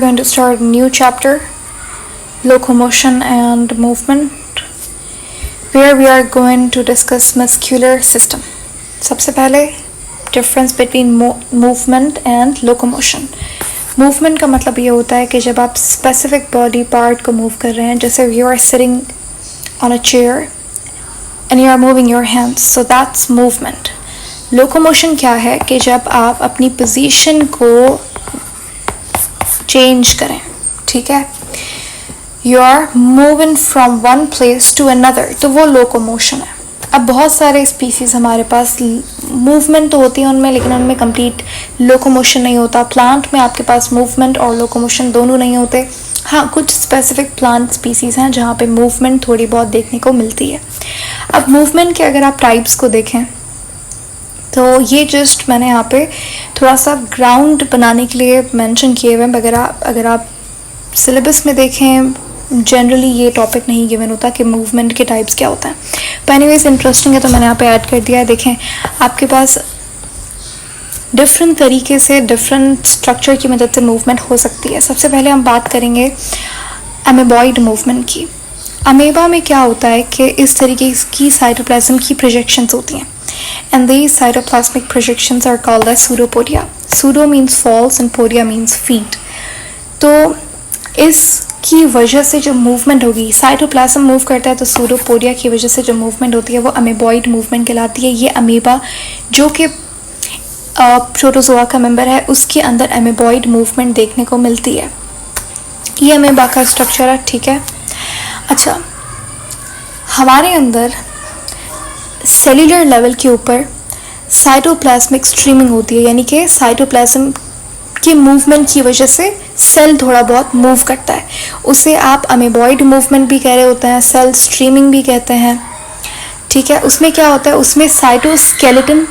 going to start a new chapter, locomotion and movement, where we are going to discuss muscular system. सबसे पहले difference between movement and locomotion. Movement का मतलब ये होता है कि जब आप specific body part को move कर रहे हैं, जैसे you are sitting on a chair and you are moving your hands, so that's movement. Locomotion क्या है कि जब आप अपनी position को change करें, ठीक है, you are moving from one place to another, तो वो locomotion है. अब बहुत सारे स्पीसीज हमारे पास मूवमेंट तो होती है उनमें, लेकिन उनमें कंप्लीट लोकोमोशन नहीं होता. प्लांट में आपके पास मूवमेंट और लोकोमोशन दोनों नहीं होते. हाँ, कुछ स्पेसिफिक प्लांट स्पीसीज हैं जहाँ पे मूवमेंट थोड़ी बहुत देखने को मिलती है. अब मूवमेंट के अगर आप टाइप्स को देखें तो ये जस्ट मैंने यहाँ पे थोड़ा सा ग्राउंड बनाने के लिए मेंशन किए हुए हैं. अगर आप सिलेबस में देखें जनरली ये टॉपिक नहीं गिवन होता कि मूवमेंट के टाइप्स क्या होता है. पर एनीवेज इंटरेस्टिंग है तो मैंने यहाँ पे ऐड कर दिया है. देखें, आपके पास डिफरेंट तरीके से डिफरेंट स्ट्रक्चर की मदद से मूवमेंट हो सकती है. सबसे पहले हम बात करेंगे अमेबॉइड मूवमेंट की. अमेबा में क्या होता है कि इस तरीके की साइटोप्लाज्म की प्रोजेक्शंस होती हैं, and these cytoplasmic projections are called as pseudopodia. Pseudo means false and podia means feet. तो इसकी वजह से जो मूवमेंट होगी, साइटोप्लाज्म मूव करता है तो सूडोपोडिया की वजह से जो मूवमेंट होती है वो अमेबॉइड मूवमेंट कहलाती है. ये अमीबा जो कि प्रोटोजोआ का मेंबर है, उसके अंदर अमेबॉइड मूवमेंट देखने को मिलती है. ये अमीबा का स्ट्रक्चर है, ठीक है. अच्छा, हमारे अंदर सेल्यूलर लेवल के ऊपर साइटोप्लाज्मिक स्ट्रीमिंग होती है, यानी कि साइटोप्लाज्म की मूवमेंट की वजह से सेल थोड़ा बहुत मूव करता है. उसे आप अमेबॉइड मूवमेंट भी कह रहे होते हैं, सेल स्ट्रीमिंग भी कहते हैं, ठीक है. उसमें क्या होता है, उसमें साइटोस्केलेटन,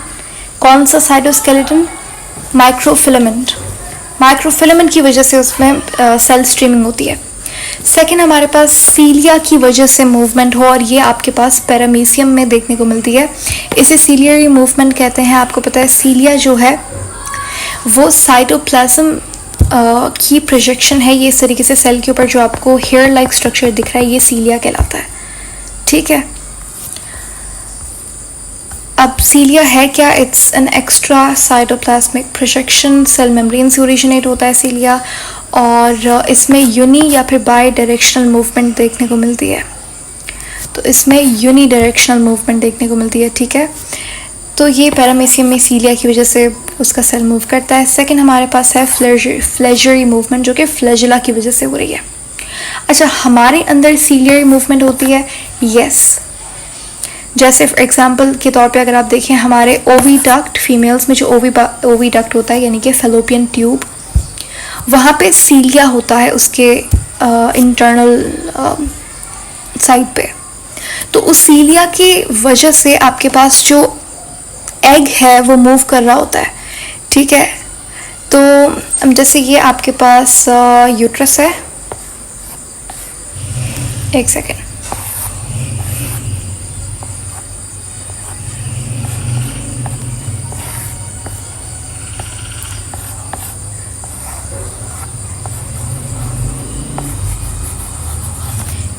कौन सा साइटोस्केलेटन, माइक्रोफिलामेंट, माइक्रोफिलामेंट की वजह से उसमें सेल स्ट्रीमिंग होती है. सेकेंड, हमारे पास सीलिया की वजह से मूवमेंट हो, और ये आपके पास पैरामीशियम में देखने को मिलती है. इसे सीलियरी मूवमेंट कहते हैं. आपको पता है सीलिया जो है वो साइटोप्लाज्म की प्रोजेक्शन है. ये इस तरीके से सेल के ऊपर जो आपको हेयर लाइक स्ट्रक्चर दिख रहा है, ये सीलिया कहलाता है, ठीक है. अब सीलिया है क्या? It's an extra cytoplasmic projection. Cell membrane से ओरिजिनेट होता है सीलिया, और इसमें यूनी या फिर बाई डायरेक्शनल मूवमेंट देखने को मिलती है. तो इसमें यूनी डायरेक्शनल मूवमेंट देखने को मिलती है, ठीक है. तो ये पैरामीशियम में सीलिया की वजह से उसका सेल मूव करता है. सेकंड हमारे पास है फ्लेजरी मूवमेंट, जो कि फ्लैजिला की वजह से हो रही है. अच्छा, हमारे अंदर सीलियरी मूवमेंट होती है, यस. जैसे फॉर एग्जांपल के तौर पे अगर आप देखें, हमारे ओवीडक्ट, फीमेल्स में जो ओवीडक्ट होता है यानी कि फैलोपियन ट्यूब, वहाँ पे सीलिया होता है उसके इंटरनल साइड पे. तो उस सीलिया की वजह से आपके पास जो एग है वो मूव कर रहा होता है, ठीक है. तो जैसे ये आपके पास यूट्रस है, एक सेकेंड,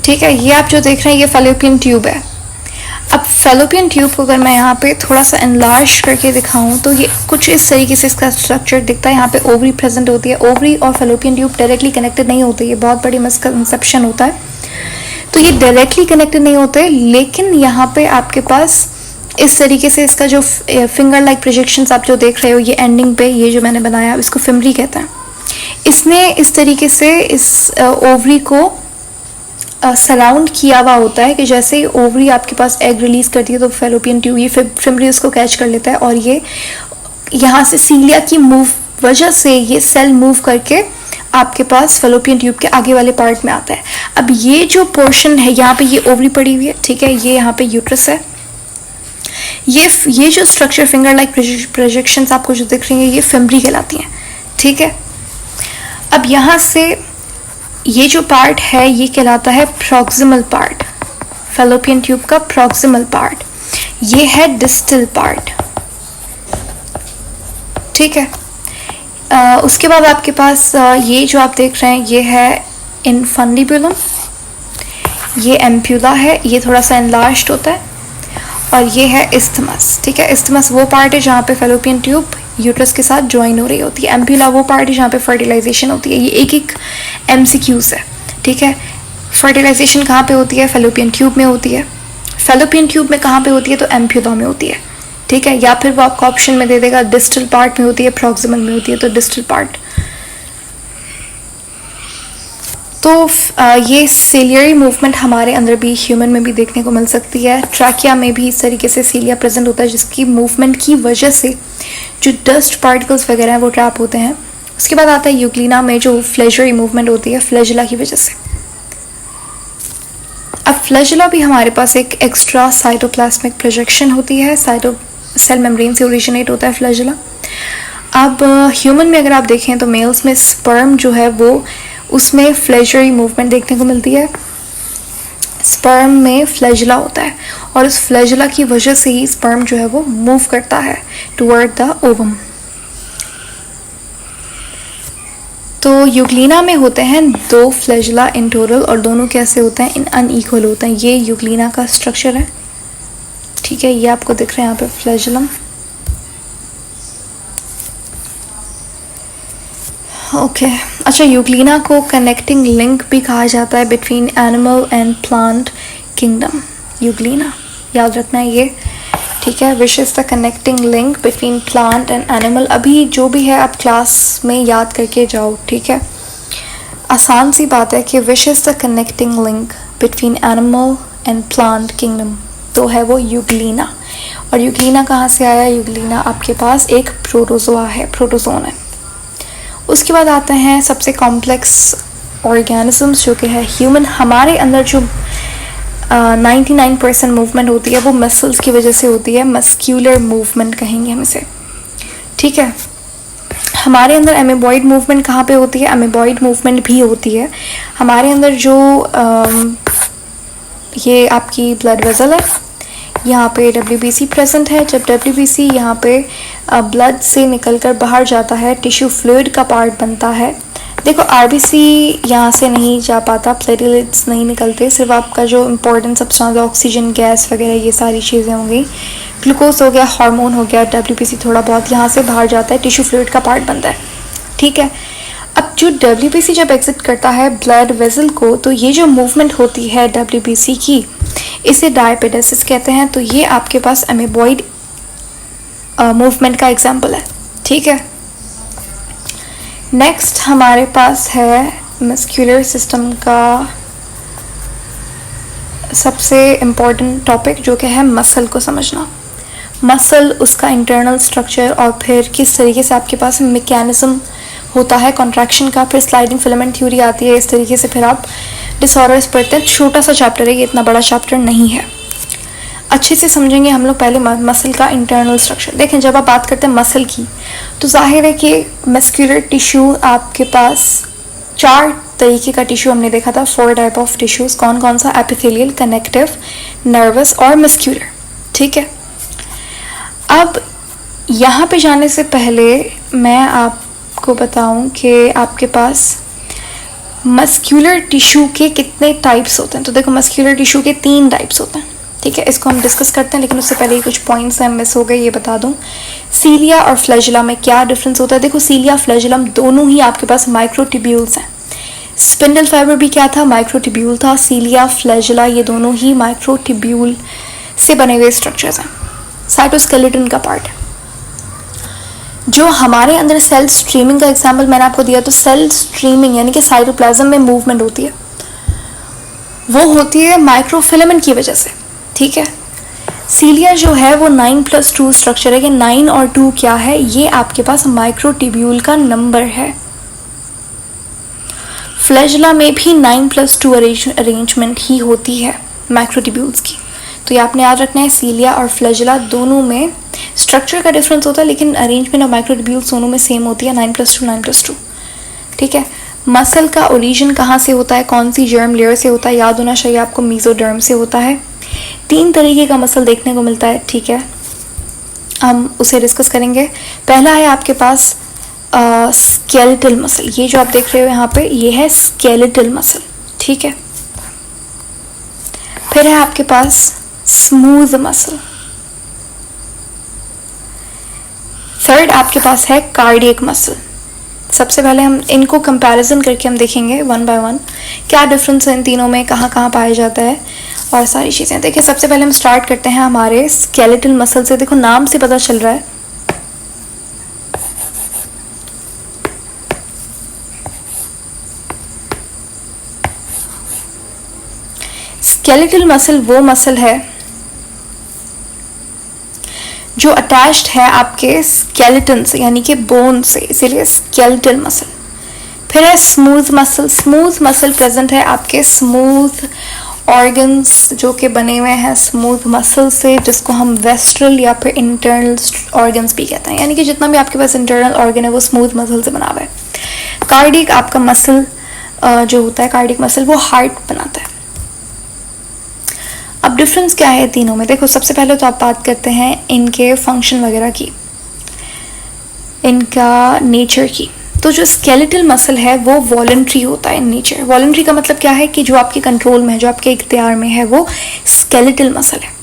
ठीक है. ये आप जो देख रहे हैं ये फैलोपियन ट्यूब है. अब फैलोपियन ट्यूब को अगर मैं यहाँ पे थोड़ा सा एनलार्ज करके दिखाऊं तो ये कुछ इस तरीके से इसका स्ट्रक्चर दिखता है. यहाँ पे ओवरी प्रेजेंट होती है. ओवरी और फैलोपियन ट्यूब डायरेक्टली कनेक्टेड नहीं होते, ये बहुत बड़ी मिसकंसेप्शन होता है. तो ये डायरेक्टली कनेक्टेड नहीं होते, लेकिन यहाँ पे आपके पास इस तरीके से इसका जो फिंगर लाइक प्रोजेक्शंस आप जो देख रहे हो, ये एंडिंग पे ये जो मैंने बनाया इसको फिमरी कहते हैं. इसने इस तरीके से इस ओवरी को सराउंड किया हुआ होता है कि जैसे ही ओवरी आपके पास एग रिलीज करती है तो फैलोपियन ट्यूब ये फिमरी उसको कैच कर लेता है, और ये यहाँ से सीलिया की वजह से ये सेल मूव करके आपके पास फैलोपियन ट्यूब के आगे वाले पार्ट में आता है. अब ये जो पोर्शन है यहाँ पे ये ओवरी पड़ी हुई है, ठीक है. ये यहाँ पे यूट्रस है. ये जो स्ट्रक्चर फिंगर लाइक प्रोजेक्शंस आपको जो दिख रही है ये फिमरी कहलाती हैं, ठीक है. अब यहाँ से ये जो पार्ट है ये कहलाता है प्रॉक्सिमल पार्ट, फैलोपियन ट्यूब का प्रॉक्सिमल पार्ट. ये है डिस्टल पार्ट, ठीक है. उसके बाद आपके पास ये जो आप देख रहे हैं ये है इनफंडिबुलम, ये एम्प्यूला है, ये थोड़ा सा एनलार्ज्ड होता है, और ये है इस्थमस। ठीक है, इस्थमस वो पार्ट है जहाँ पे फेलोपियन ट्यूब यूट्रस के साथ ज्वाइन हो रही होती है। एम्प्यूला वो पार्ट है जहाँ पे फर्टिलाइजेशन होती है। ये एक एक MCQs है। ठीक है, फर्टिलाइजेशन कहाँ पे होती है? फेलोपियन ट्यूब में होती है। फेलोपियन ट्यूब में कहाँ पे होती है? तो एम्प्यूला में होती है। ठीक है, या फिर वो आपको ऑप्शन में दे देगा डिस्टल पार्ट में होती है, प्रॉक्सिमल में होती है, तो डिस्टल पार्ट। तो ये सीलियरी मूवमेंट हमारे अंदर भी, ह्यूमन में भी देखने को मिल सकती है। ट्रैकिया में भी इस तरीके से सीलिया प्रेजेंट होता है, जिसकी मूवमेंट की वजह से जो डस्ट पार्टिकल्स वगैरह हैं वो ट्रैप होते हैं। उसके बाद आता है यूग्लिना में जो फ्लेजरी मूवमेंट होती है फ्लैजिला की वजह से। अब फ्लैजिला भी हमारे पास एक एक्स्ट्रा साइटोप्लाज्मिक प्रोजेक्शन होती है, सेल मेम्ब्रेन से ओरिजिनेट होता है फ्लैजिला। अब ह्यूमन में अगर आप देखें तो मेल्स में स्पर्म जो है वो, उसमें फ्लैजरी मूवमेंट देखने को मिलती है। स्पर्म में फ्लैजिला होता है और उस फ्लैजिला की वजह से ही स्पर्म जो है वो मूव करता है टुवर्ड द ओवम। तो यूग्लिना में होते हैं 2 फ्लैजिला इन टोटल, और दोनों कैसे होते हैं? इन अनइक्वल होते हैं। ये यूग्लिना का स्ट्रक्चर है। ठीक है, ये आपको दिख रहा है यहाँ पे फ्लैजिलम। ओके अच्छा, यूग्लिना को कनेक्टिंग लिंक भी कहा जाता है between animal and plant kingdom. Euglena याद रखना है ये। ठीक है, which is the connecting link between plant and animal. अभी जो भी है आप क्लास में याद करके जाओ। ठीक है, आसान सी बात है कि which is the connecting link between animal and plant kingdom, तो है वो यूग्लिना। और यूग्लिना कहाँ से आया? यूग्लिना आपके पास एक प्रोटोजोआ है, प्रोटोजोन है। उसके बाद आते हैं सबसे कॉम्प्लेक्स ऑर्गेनिजम्स जो कि है ह्यूमन। हमारे अंदर जो 99% मूवमेंट होती है वो मसल्स की वजह से होती है, मस्क्यूलर मूवमेंट कहेंगे हम इसे। ठीक है, हमारे अंदर एमेबॉइड मूवमेंट कहाँ पे होती है? एमेबॉइड मूवमेंट भी होती है हमारे अंदर। जो ये आपकी ब्लड वेसल है, यहाँ पे WBC प्रेजेंट है। जब WBC यहाँ पे ब्लड से निकलकर बाहर जाता है, टिश्यू फ्लूइड का पार्ट बनता है। देखो RBC यहाँ से नहीं जा पाता, प्लेटलेट्स नहीं निकलते, सिर्फ आपका जो इम्पोर्टेंट सब्सटेंस ऑक्सीजन गैस वगैरह ये सारी चीज़ें होंगी, ग्लूकोज हो गया, हार्मोन हो गया, WBC थोड़ा बहुत यहाँ से बाहर जाता है, टिश्यू फ्लूइड का पार्ट बनता है। ठीक है, अब जो WBC जब एग्जिट करता है ब्लड वेसल को, तो ये जो मूवमेंट होती है WBC की, इसे डायपेडेसिस कहते हैं। तो ये आपके पास एमेबॉइड मूवमेंट का एग्जाम्पल है। ठीक है, नेक्स्ट हमारे पास है मस्क्यूलर सिस्टम का सबसे इम्पॉर्टेंट टॉपिक जो कि है मसल को समझना। मसल, उसका इंटरनल स्ट्रक्चर, और फिर किस तरीके से आपके पास मैकेनिज्म होता है कॉन्ट्रैक्शन का। फिर स्लाइडिंग फिलामेंट थ्योरी आती है। इस तरीके से फिर आप डिसऑर्डर्स पढ़ते हैं। छोटा सा चैप्टर है ये, इतना बड़ा चैप्टर नहीं है। अच्छे से समझेंगे हम लोग पहले मसल का इंटरनल स्ट्रक्चर। देखें, जब आप बात करते हैं मसल की, तो जाहिर है कि मस्क्यूलर टिश्यू आपके पास 4 तरीके का टिश्यू हमने देखा था, 4 टाइप ऑफ टिश्यूज़। कौन कौन सा? एपिथेलियल, कनेक्टिव, नर्वस और मस्क्यूलर। ठीक है, अब यहाँ पे जाने से पहले मैं आपको बताऊं कि आपके पास मस्क्यूलर टिश्यू के कितने टाइप्स होते हैं। तो देखो, मस्क्यूलर टिश्यू के 3 टाइप्स होते हैं। ठीक है, इसको हम डिस्कस करते हैं, लेकिन उससे पहले कुछ पॉइंट्स हैं मिस हो गए, ये बता दूं। सीलिया और फ्लैजिला में क्या डिफरेंस होता है? देखो, सीलिया फ्लैजिलम दोनों ही आपके पास माइक्रोट्यूब्यूल्स हैं। स्पिंडल फाइबर भी क्या था? माइक्रोट्यूब्यूल था। सीलिया, फ्लैजिला ये दोनों ही माइक्रोट्यूब्यूल से बने हुए स्ट्रक्चर्स हैं। साइटोस्केलेटन का पार्ट है। जो हमारे अंदर सेल स्ट्रीमिंग का एग्जाम्पल मैंने आपको दिया, तो सेल स्ट्रीमिंग यानी कि साइटोप्लाज्म में मूवमेंट होती है, वो होती है माइक्रोफिलामेंट की वजह से। ठीक है, सीलिया जो है वो 9+2 स्ट्रक्चर है कि 9 और 2 क्या है? ये आपके पास माइक्रोट्यूब्यूल का नंबर है। फ्लैजिला में भी 9+2 अरेंजमेंट ही होती है माइक्रोट्यूब्यूल्स की। तो ये आपने याद रखना है, सीलिया और फ्लैजिला दोनों में स्ट्रक्चर का डिफरेंस होता है, लेकिन अरेंजमेंट ऑफ माइक्रोट्यूब्यूल्स दोनों में सेम होती है, 9+2 9+2। ठीक है, मसल का ओरिजिन कहाँ से होता है? कौन सी जर्म लेयर से होता है? याद होना चाहिए आपको, मीजोडर्म से होता है। 3 तरीके का मसल देखने को मिलता है। ठीक है, हम उसे डिस्कस करेंगे। पहला है आपके पास स्केलेटल मसल, ये जो आप देख रहे हो यहाँ पे ये है स्केलेटल मसल, ठीक है। फिर है आपके पास स्मूथ मसल। थर्ड आपके पास है कार्डियक मसल। सबसे पहले हम इनको कंपैरिजन करके हम देखेंगे वन बाय वन क्या डिफरेंस है इन तीनों में, कहाँ कहाँ पाया जाता है और सारी चीज़ें। देखिए सबसे पहले हम स्टार्ट करते हैं हमारे स्केलेटल मसल से। देखो नाम से पता चल रहा है स्केलेटल मसल वो मसल है जो अटैच्ड है आपके स्केलेटन से यानी कि बोन से, इसीलिए स्केलेटल मसल। फिर है smooth muscle. Smooth muscle present है आपके स्मूथ ऑर्गन्स जो कि बने हुए हैं स्मूथ मसल से, जिसको हम वेस्ट्रल या फिर इंटरनल ऑर्गन्स भी कहते हैं, यानी कि जितना भी आपके पास इंटरनल ऑर्गन है वो स्मूथ मसल से बना हुआ है। कार्डियक आपका मसल जो होता है, कार्डियक मसल वो हार्ट बनाता है। अब डिफरेंस क्या है तीनों में? देखो सबसे पहले तो आप बात करते हैं इनके फंक्शन वगैरह की, इनका नेचर की। तो जो स्केलेटल मसल है वो वॉलंटरी होता है इन नेचर। वॉलंटरी का मतलब क्या है कि जो आपके कंट्रोल में है, जो आपके इख्तियार में है, वो स्केलेटल मसल है।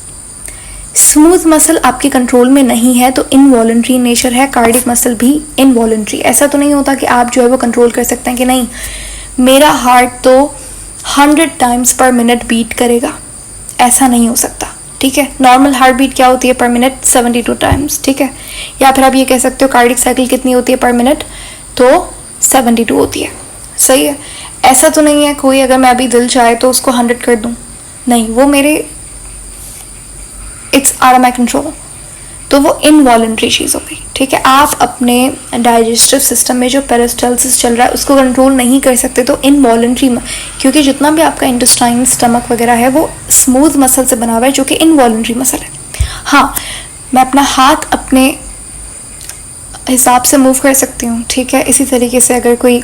स्मूथ मसल आपके कंट्रोल में नहीं है तो इनवॉलंटरी नेचर है। कार्डियक मसल भी इनवॉलंटरी। ऐसा तो नहीं होता कि आप जो है वो कंट्रोल कर सकते हैं कि नहीं मेरा हार्ट तो 100 टाइम्स पर मिनट बीट करेगा, ऐसा नहीं हो सकता, ठीक है। नॉर्मल हार्ट बीट क्या होती है पर मिनट? 72 टाइम्स, ठीक है। या फिर आप ये कह सकते हो कार्डियक साइकिल कितनी होती है पर मिनट? तो 72 होती है, सही है। ऐसा तो नहीं है कोई अगर मैं अभी दिल चाहे तो उसको 100 कर दूं, नहीं, वो मेरे it's out of my control, तो वो इनवॉलंटरी चीज़ हो गई, ठीक है। आप अपने डाइजेस्टिव सिस्टम में जो पेरिस्टाल्सिस चल रहा है उसको कंट्रोल नहीं कर सकते, तो इनवॉलंटरी, क्योंकि जितना भी आपका इंटेस्टाइन स्टमक वगैरह है वो स्मूथ मसल से बना हुआ है जो कि इनवॉलंटरी मसल है। हाँ, मैं अपना हाथ अपने हिसाब से मूव कर सकती हूँ, ठीक है। इसी तरीके से अगर कोई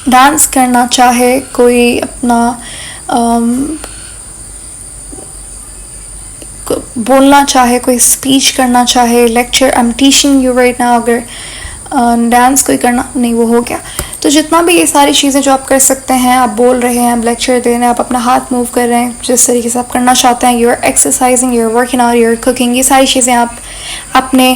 डांस करना चाहे, कोई अपना बोलना चाहे, कोई स्पीच करना चाहे, lecture I am teaching you right now, अगर डांस कोई करना नहीं, वो हो गया। तो जितना भी ये सारी चीज़ें जो आप कर सकते हैं, आप बोल रहे हैं, आप लेक्चर दे रहे हैं, आप अपना हाथ मूव कर रहे हैं जिस तरीके से आप करना चाहते हैं, you are exercising, you are working out, you are cooking, ये सारी चीज़ें आप अपने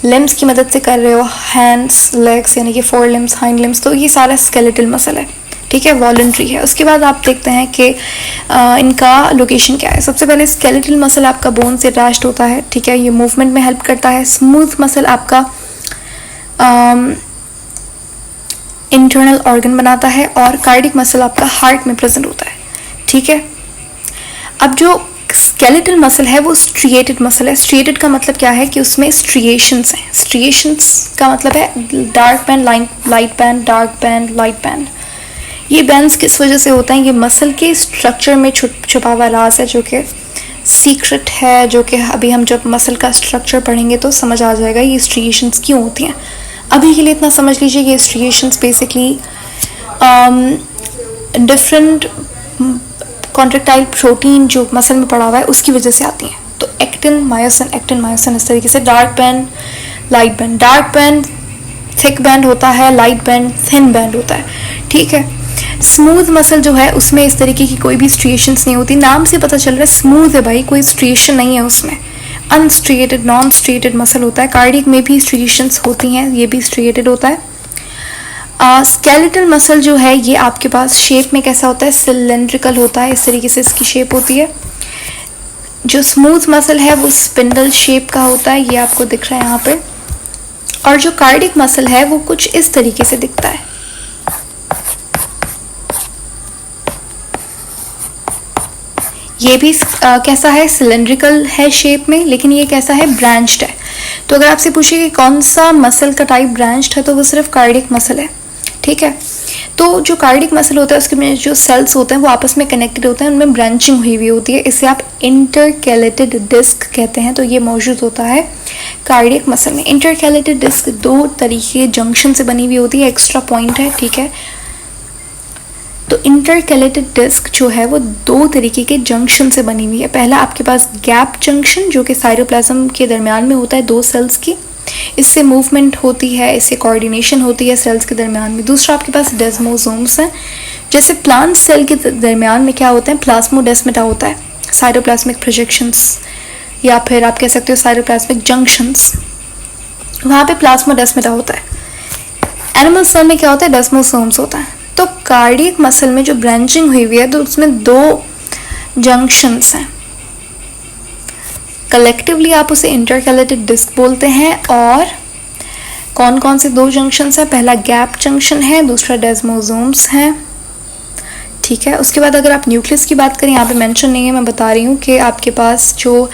लिम्स की मदद से कर रहे हो, हैंड्स, लेग्स यानी कि 4 लिम्स, हाइंड लिम्स, तो ये सारा स्केलेटल मसल है, ठीक है, वॉलंटरी है। उसके बाद आप देखते हैं कि इनका लोकेशन क्या है। सबसे पहले स्केलेटल मसल आपका बोन से अटैच्ड होता है, ठीक है, ये मूवमेंट में हेल्प करता है। स्मूथ मसल आपका इंटरनल ऑर्गन बनाता है और कार्डियक मसल आपका हार्ट में प्रेजेंट होता है, ठीक है। अब जो स्केलेटल मसल है वो स्ट्रिएटेड मसल है। स्ट्रिएटेड का मतलब क्या है कि उसमें स्ट्रिएशंस हैं। स्ट्रिएशंस का मतलब है dark band, light band, dark band, light band. ये बैंड्स किस वजह से होता है? ये मसल के स्ट्रक्चर में छुपा हुआ राज है जो कि सीक्रेट है, जो कि अभी हम जब मसल का स्ट्रक्चर पढ़ेंगे तो समझ आ जाएगा ये स्ट्रिएशंस क्यों होती हैं। अभी के लिए इतना समझ लीजिए कि striations basically different contractile protein जो मसल में पड़ा हुआ है उसकी वजह से आती हैं। तो एक्टिन मायोसिन इस तरीके से। Dark band, light band. Dark band thick band होता है, लाइट बैंड थिन बैंड होता है, ठीक है। स्मूथ मसल जो है उसमें इस तरीके की कोई भी स्ट्रिएशंस नहीं होती। नाम से पता चल रहा है स्मूथ है भाई, कोई स्ट्रिएशन नहीं है उसमें। अनस्ट्रिएटेड, नॉन स्ट्रिएटेड मसल होता है। कार्डियक में भी स्ट्रिएशंस होती हैं, ये भी स्ट्रिएटेड होता है। स्केलेटल मसल जो है ये आपके पास शेप में कैसा होता है? सिलेंड्रिकल होता है, इस तरीके से इसकी शेप होती है। जो स्मूथ मसल है वो स्पिंडल शेप का होता है, ये आपको दिख रहा है यहाँ पे। और जो कार्डियक मसल है वो कुछ इस तरीके से दिखता है। ये भी कैसा है? सिलेंड्रिकल है शेप में, लेकिन ये कैसा है? ब्रांच्ड है। तो अगर आपसे पूछे कि कौन सा मसल का टाइप ब्रांच्ड है तो वो सिर्फ कार्डियक मसल है, ठीक है। तो जो कार्डियक मसल होता है उसके में जो सेल्स होते हैं वो आपस में कनेक्टेड होते हैं, उनमें ब्रांचिंग हुई हुई होती है, इसे आप इंटरकैलेटेड डिस्क कहते हैं। तो ये मौजूद होता है कार्डियक मसल में। इंटरकैलेटेड डिस्क 2 तरीके जंक्शन से बनी हुई होती है, एक्स्ट्रा पॉइंट है, ठीक है। तो इंटरकैलेटेड डिस्क जो है वो 2 तरीके के जंक्शन से बनी हुई है। पहला आपके पास गैप जंक्शन जो कि साइटोप्लाज्म के दरमियान में होता है 2 सेल्स की, इससे मूवमेंट होती है, इससे कोऑर्डिनेशन होती है सेल्स के दरमियान में। दूसरा आपके पास डेस्मोसोम्स हैं। जैसे प्लांट सेल के दरमियान में क्या होता है, प्लाज्मोडेस्माटा होता है, साइटोप्लाज्मिक प्रोजेक्शंस या फिर आप कह सकते हो साइटोप्लाज्मिक जंक्शंस, वहाँ पे प्लाज्मोडेस्माटा होता है। एनिमल सेल में क्या होता है, डेस्मोसोम्स होता है। तो कार्डियक मसल में जो ब्रांचिंग हुई हुई है तो उसमें 2 जंक्शंस हैं। कलेक्टिवली आप उसे इंटरकैलेटेड डिस्क बोलते हैं। और कौन कौन से 2 जंक्शंस हैं, पहला गैप जंक्शन है, दूसरा डेस्मोसोम्स है। ठीक है, उसके बाद अगर आप न्यूक्लियस की बात करें, यहाँ पे मेंशन नहीं है, मैं बता रही हूँ कि आपके पास जो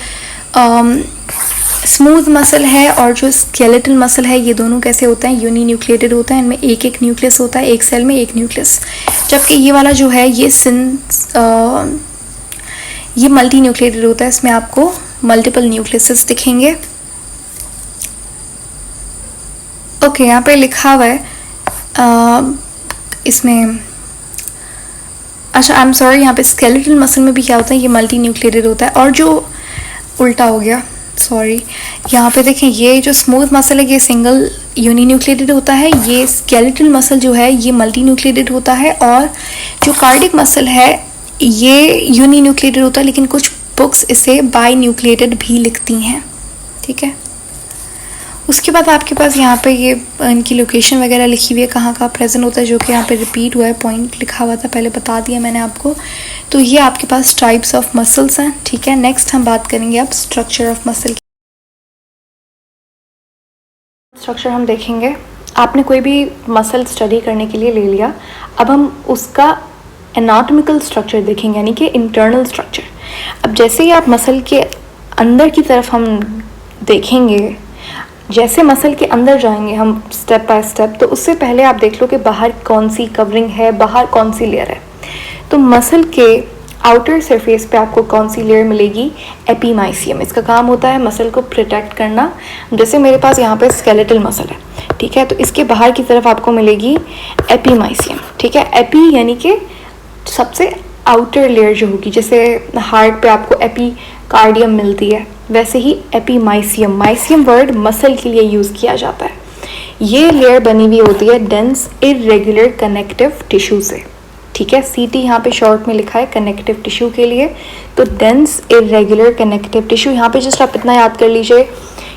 स्मूथ मसल है और जो स्केलेटल मसल है, ये दोनों कैसे होते हैं, यूनी न्यूक्लिएटेड होते हैं। इनमें एक न्यूक्लियस होता है, एक सेल में एक न्यूक्लियस। जबकि ये वाला जो है ये मल्टी न्यूक्लिएटेड होता है, इसमें आपको मल्टीपल न्यूक्लियसेस दिखेंगे। ओके, यहाँ पे लिखा हुआ है इसमें, अच्छा आई एम सॉरी, यहाँ पे स्केलेटल मसल में भी क्या होता है, ये मल्टी न्यूक्लिएटेड होता है। और जो उल्टा हो गया, सॉरी, यहाँ पे देखें, ये जो स्मूथ मसल है ये सिंगल यूनी न्यूक्लिएटेड होता है, ये स्केलेटल मसल जो है ये मल्टी न्यूक्लिएटेड होता है। और जो कार्डियक मसल है ये यूनी न्यूक्लिएटेड होता है, लेकिन कुछ बुक्स इसे बाई न्यूक्लिएटेड भी लिखती हैं। ठीक है, उसके बाद आपके पास यहाँ पे ये इनकी लोकेशन वगैरह लिखी हुई है, कहाँ कहाँ प्रेजेंट होता है, जो कि यहाँ पे रिपीट हुआ है, पॉइंट लिखा हुआ था, पहले बता दिया मैंने आपको। तो ये आपके पास टाइप्स ऑफ मसल्स हैं। ठीक है, नेक्स्ट हम बात करेंगे अब स्ट्रक्चर ऑफ मसल की। स्ट्रक्चर हम देखेंगे, आपने कोई भी मसल स्टडी करने के लिए ले लिया, अब हम उसका एनाटॉमिकल स्ट्रक्चर देखेंगे, यानी कि इंटरनल स्ट्रक्चर। अब जैसे ही आप मसल के अंदर की तरफ हम देखेंगे, जैसे मसल के अंदर जाएंगे हम स्टेप बाय स्टेप, तो उससे पहले आप देख लो कि बाहर कौन सी कवरिंग है, बाहर कौन सी लेयर है। तो मसल के आउटर सरफेस पे आपको कौन सी लेयर मिलेगी, एपीमाइसियम। इसका काम होता है मसल को प्रोटेक्ट करना। जैसे मेरे पास यहाँ पे स्केलेटल मसल है, ठीक है, तो इसके बाहर की तरफ आपको मिलेगी एपीमाइसियम। ठीक है, एपी यानी कि सबसे आउटर लेयर जो होगी, जैसे हार्ट पे आपको एपीकार्डियम मिलती है, वैसे ही एपीमाइसियम, माइसियम वर्ड मसल के लिए यूज़ किया जाता है। ये लेयर बनी हुई होती है डेंस इरेगुलर कनेक्टिव टिश्यू से। ठीक है, सीटी यहाँ पे शॉर्ट में लिखा है कनेक्टिव टिश्यू के लिए। तो डेंस इरेगुलर कनेक्टिव टिश्यू, यहाँ पे जस्ट आप इतना याद कर लीजिए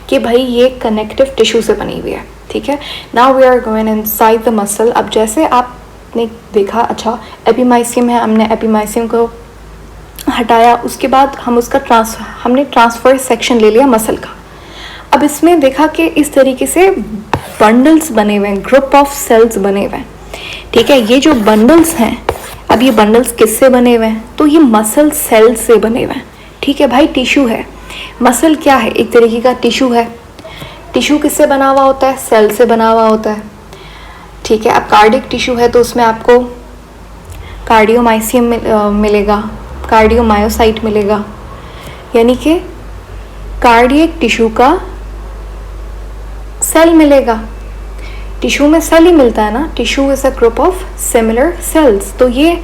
कि भाई ये कनेक्टिव टिश्यू से बनी हुई है। ठीक है, now we are going inside the muscle. अब जैसे आपने देखा, अच्छा एपीमाइसियम है, हमने एपीमाइसियम को हटाया, उसके बाद हमने ट्रांसफर सेक्शन ले लिया मसल का। अब इसमें देखा कि इस तरीके से बंडल्स बने हुए हैं, ग्रुप ऑफ सेल्स बने हुए हैं। ठीक है, ये जो बंडल्स हैं, अब ये बंडल्स किससे बने हुए हैं, तो ये मसल सेल्स से बने हुए हैं। ठीक है भाई, टिश्यू है, मसल क्या है, एक तरीके का टिश्यू है। टिश्यू किससे बना हुआ होता है, सेल से बना हुआ होता है। ठीक है, अब कार्डियक टिश्यू है तो उसमें आपको कार्डियोमाइसियम मिलेगा, कार्डियोमायोसाइट मिलेगा, यानी कि कार्डियक टिश्यू का सेल मिलेगा। टिश्यू में सेल ही मिलता है ना, tissue is a group of similar sales. तो ये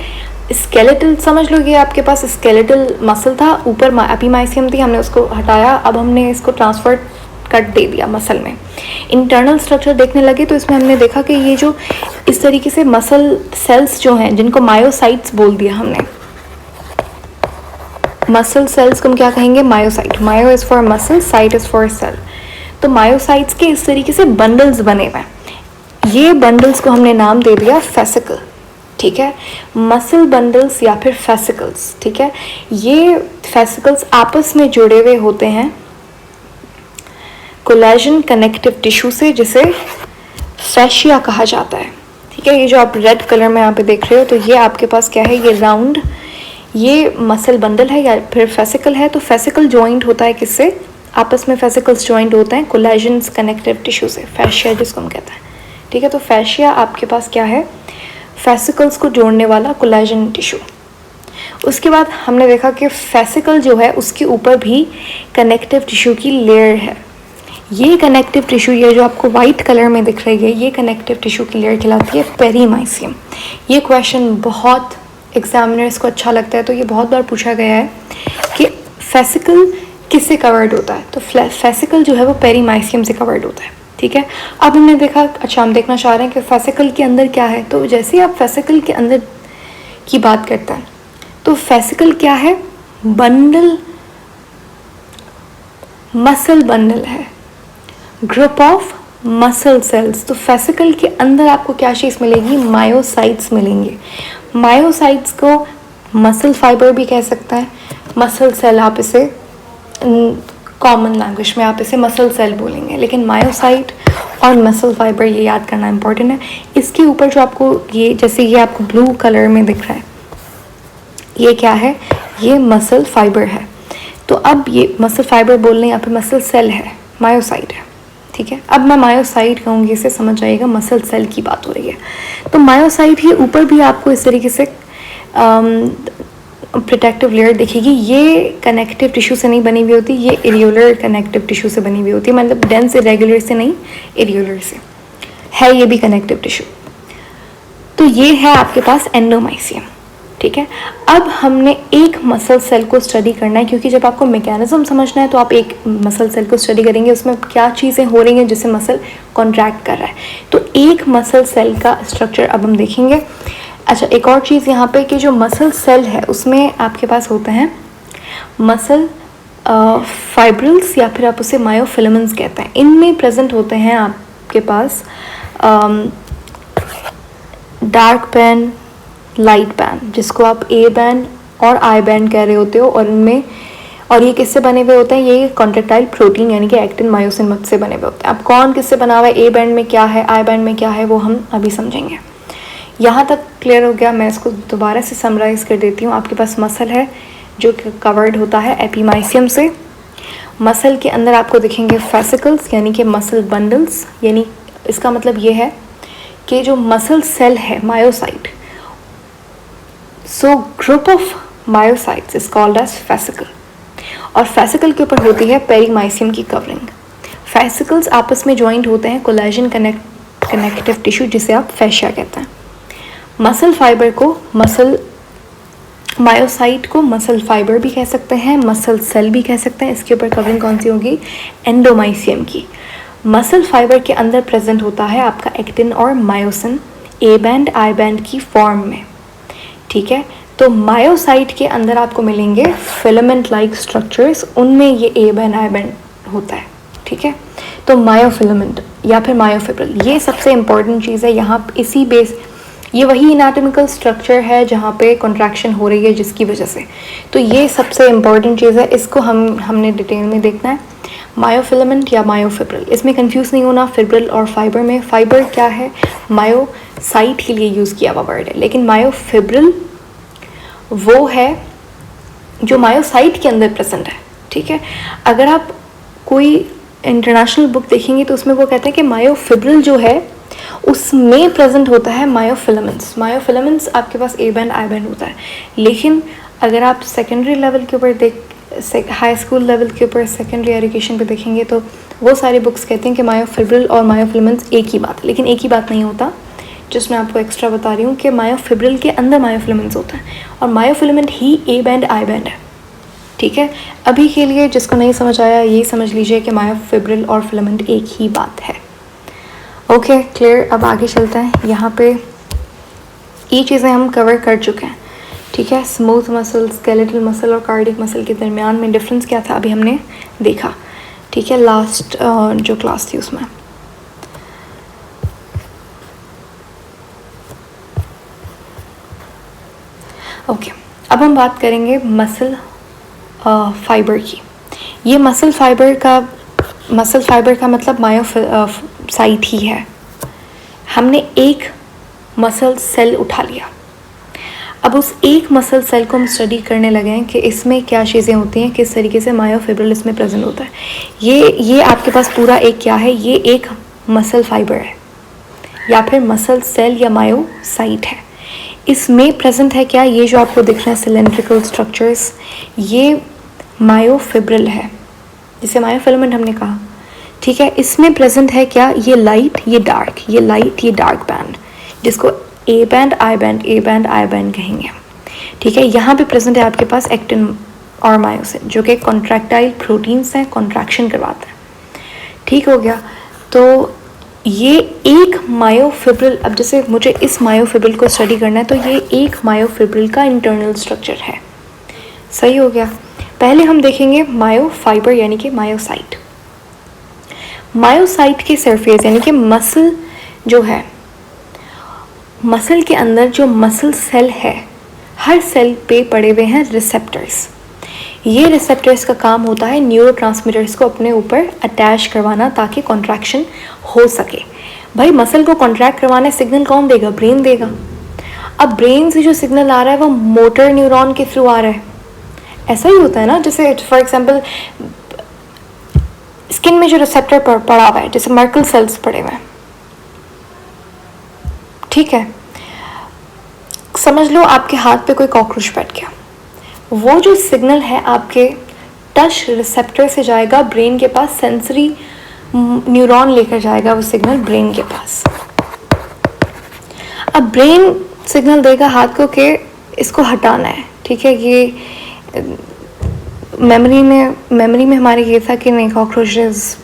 स्केलेटल समझ लो, ये आपके पास स्केलेटल मसल था, ऊपर एपीमाइसियम थी, हमने उसको हटाया, अब हमने इसको ट्रांसफर कट दे दिया मसल में। इंटरनल स्ट्रक्चर देखने लगे तो इसमें हमने देखा कि ये जो इस तरीके से मसल सेल्स जो हैं, जिनको मायोसाइट्स बोल दिया हमने, मसल सेल्स को हम क्या कहेंगे, myocyte. Myo is for muscle, cyte is for cell. तो मायोसाइट्स के इस तरीके से बंडल्स बने हुए हैं। ये बंडल्स को हमने नाम दे दिया फेसिकल। ठीक है, मसल बंडल्स या फिर फेसिकल्स। ठीक है, ये फेसिकल्स आपस में जुड़े हुए होते हैं कोलेजन कनेक्टिव टिश्यू से, जिसे फैशिया कहा जाता है। ठीक है, ये जो आप रेड कलर में यहाँ पे देख रहे हो, तो ये आपके पास क्या है, ये राउंड, ये मसल बंडल है या फिर फेसिकल है। तो फेसिकल जॉइंट होता है किससे, आपस में फेसिकल्स जॉइंट होते हैं कोलेजन कनेक्टिव टिश्यू से, फैशिया जिसको हम कहते हैं। ठीक है, तो फैशिया आपके पास क्या है, फेसिकल्स को जोड़ने वाला कोलेजन टिश्यू। उसके बाद हमने देखा कि फेसिकल जो है उसके ऊपर भी कनेक्टिव टिश्यू की लेयर है। ये कनेक्टिव टिश्यू, ये जो आपको वाइट कलर में दिख रही है, ये कनेक्टिव टिश्यू की लेयर कहलाती है पेरीमाइसियम। ये क्वेश्चन बहुत एग्जामिनर्स को अच्छा लगता है, तो ये बहुत बार पूछा गया है कि फेसिकल किससे कवर्ड होता है? तो फेसिकल जो है वो पेरीमाइसियम से कवर्ड होता है, ठीक है। अब हमने देखा, अच्छा हम देखना चाह रहे हैं कि फेसिकल के अंदर क्या है। तो जैसे ही आप फेसिकल के अंदर की बात करते हैं तो फेसिकल क्या है? बंडल, मसल बंडल है, ग्रुप ऑफ मसल सेल्स। तो फेसिकल के अंदर आपको क्या चीज़ मिलेगी? मायोसाइट्स मिलेंगे। मायोसाइट्स को मसल फाइबर भी कह सकते हैं, मसल सेल आप इसे कॉमन लैंग्वेज में आप इसे मसल सेल बोलेंगे, लेकिन मायोसाइट और मसल फाइबर ये याद करना इंपॉर्टेंट है। इसके ऊपर जो आपको ये, जैसे ये आपको ब्लू कलर में दिख रहा है, ये क्या है? ये मसल फाइबर है। तो अब ये मसल फाइबर बोल रहे हैं, यहाँ पे मसल सेल है, मायोसाइट है, ठीक है। अब मैं मायोसाइट कहूँगी, इसे समझ आएगा, मसल सेल की बात हो रही है। तो मायोसाइट ही ऊपर भी आपको इस तरीके से प्रोटेक्टिव लेयर दिखेगी। ये कनेक्टिव टिश्यू से नहीं बनी हुई होती, ये इरियोलर कनेक्टिव टिश्यू से बनी हुई होती है, मतलब डेंस इरेगुलर से नहीं, इरियोलर से है ये भी कनेक्टिव टिश्यू। तो ये है आपके पास एंडोमाइसियम, ठीक है। अब हमने एक मसल सेल को स्टडी करना है, क्योंकि जब आपको मैकेनिज्म समझना है तो आप एक मसल सेल को स्टडी करेंगे, उसमें क्या चीज़ें हो रही हैं जिससे मसल कॉन्ट्रैक्ट कर रहा है। तो एक मसल सेल का स्ट्रक्चर अब हम देखेंगे। अच्छा, एक और चीज़ यहाँ पे कि जो मसल सेल है उसमें आपके पास होते हैं मसल फाइब्रिल्स, या फिर आप उसे मायोफिलामेंट्स कहते हैं। इनमें प्रेजेंट होते हैं आपके पास डार्क बैंड, लाइट बैंड, जिसको आप ए बैंड और आई बैंड कह रहे होते हो, और इनमें, और ये किससे बने हुए होते हैं? ये कॉन्ट्रैक्टाइल प्रोटीन यानी कि एक्टिन मायोसिन से बने हुए होते हैं। अब कौन किससे बना हुआ है? ए बैंड में क्या है, आई बैंड में क्या है, वो हम अभी समझेंगे। यहाँ तक क्लियर हो गया? मैं इसको दोबारा से समराइज़ कर देती हूँ। आपके पास मसल है जो कवर्ड होता है एपीमाइसियम से। मसल के अंदर आपको दिखेंगे फेसिकल्स यानी कि मसल बंडल्स, यानी इसका मतलब ये है कि जो मसल सेल है myocyte, so group of myocytes is called as fascicle. और फेसिकल के ऊपर होती है पेरीमाइसियम की कवरिंग। फेसिकल्स आपस में ज्वाइंट होते हैं कोलेजन कनेक्टिव टिश्यू, जिसे आप फैशिया कहते हैं। मसल फाइबर को मायोसाइट को मसल फाइबर भी कह सकते हैं, मसल सेल भी कह सकते हैं। इसके ऊपर कवरिंग कौन सी होगी? एंडोमाइसियम की। मसल फाइबर के अंदर प्रेजेंट होता है आपका एक्टिन और myosin A band I band की फॉर्म में, ठीक है। तो मायोसाइट के अंदर आपको मिलेंगे फिलामेंट लाइक स्ट्रक्चर्स, उनमें ये ए बैंड आई बैंड होता है, ठीक है। तो मायोफिलामेंट या फिर मायोफिब्रिल, ये सबसे इंपॉर्टेंट चीज़ है यहाँ। इसी बेस, ये वही एनाटॉमिकल स्ट्रक्चर है जहाँ पे कॉन्ट्रैक्शन हो रही है जिसकी वजह से, तो ये सबसे इम्पॉर्टेंट चीज़ है। इसको हमने डिटेल में देखना है, मायोफिलामेंट या मायोफिब्रिल। इसमें कंफ्यूज नहीं होना फिब्रिल और फाइबर में। फाइबर क्या है? मायोसाइट के लिए यूज़ किया हुआ वर्ड है, लेकिन मायोफिब्रिल वो है जो मायोसाइट के अंदर प्रेजेंट है, ठीक है। अगर आप कोई इंटरनेशनल बुक देखेंगे तो उसमें वो कहते हैं कि मायोफिब्रिल जो है उसमें प्रेजेंट होता है मायोफिलामेंट्स। मायोफिलामेंट्स आपके पास ए बैंड आई बैंड होता है, लेकिन अगर आप सेकेंडरी लेवल के ऊपर हाई स्कूल लेवल के ऊपर सेकेंडरी एजुकेशन पे देखेंगे तो वो सारी बुक्स कहते हैं कि मायोफिब्रिल और मायोफिलामेंट्स एक ही बात है, लेकिन एक ही बात नहीं होता। जिसमें आपको एक्स्ट्रा बता रही हूँ कि मायोफिब्रिल के अंदर मायोफिलामेंट्स होता है और myofilament he A band I band है, ठीक है। अभी के लिए जिसको नहीं समझ आया यही समझ लीजिए कि मायोफिब्रिल और फिलामेंट एक ही बात है। Okay, clear. अब आगे चलते हैं। यहाँ पे ये चीज़ें हम कवर कर चुके हैं, ठीक है। स्मूथ मसल, स्केलेटल मसल और कार्डियक मसल के दरमियान में डिफरेंस क्या था अभी हमने देखा, ठीक है, लास्ट जो क्लास थी उसमें। ओके, अब हम बात करेंगे मसल फाइबर की। ये मसल फाइबर का मतलब मायोसाइट ही है। हमने एक मसल सेल उठा लिया, अब उस एक मसल सेल को हम स्टडी करने लगे हैं कि इसमें क्या चीज़ें होती हैं, किस तरीके से मायोफिब्रिल इसमें प्रेजेंट होता है। ये आपके पास पूरा एक क्या है, ये एक मसल फाइबर है या फिर मसल सेल या मायोसाइट है। इसमें प्रेजेंट है क्या, ये जो आपको दिख रहे हैं सिलेंड्रिकल स्ट्रक्चर्स, ये मायोफिब्रिल है जिसे मायोफिलामेंट हमने कहा, ठीक है। इसमें प्रेजेंट है क्या, ये लाइट ये डार्क, ये लाइट ये डार्क बैंड, जिसको ए बैंड आई बैंड कहेंगे, ठीक है। यहाँ पे प्रेजेंट है आपके पास एक्टिन और मायोसिन, जो कि कॉन्ट्रैक्टाइल प्रोटीन्स हैं, कॉन्ट्रैक्शन करवाते हैं। ठीक हो गया। तो ये एक मायोफिब्रिल, अब जैसे मुझे इस मायोफिब्रिल को स्टडी करना है तो ये एक मायोफिब्रिल का इंटरनल स्ट्रक्चर है। सही हो गया। पहले हम देखेंगे मायोफाइबर यानी कि मायोसाइट। मायोसाइट के सरफेस यानी कि मसल जो है, मसल के अंदर जो मसल सेल है, हर सेल पे पड़े हुए हैं रिसेप्टर्स। ये रिसेप्टर्स का काम होता है न्यूरोट्रांसमीटर्स को अपने ऊपर अटैच करवाना ताकि कॉन्ट्रैक्शन हो सके। भाई मसल को कॉन्ट्रैक्ट करवाने सिग्नल कौन देगा? ब्रेन देगा। अब ब्रेन से जो सिग्नल आ रहा है वो मोटर न्यूरॉन के थ्रू आ रहा है। ऐसा ही होता है ना, जैसे फॉर एग्जांपल स्किन में जो रिसेप्टर पड़ा हुआ है, जैसे मर्कल सेल्स पड़े हुए हैं, ठीक है, समझ लो आपके हाथ पे कोई कॉकरोच बैठ गया, वो जो सिग्नल है आपके टच रिसेप्टर से जाएगा ब्रेन के पास, सेंसरी न्यूरॉन लेकर जाएगा वो सिग्नल ब्रेन के पास। अब ब्रेन सिग्नल देगा हाथ को कि इसको हटाना है, ठीक है। ये मेमोरी में हमारे ये था कि नहीं, cockroach is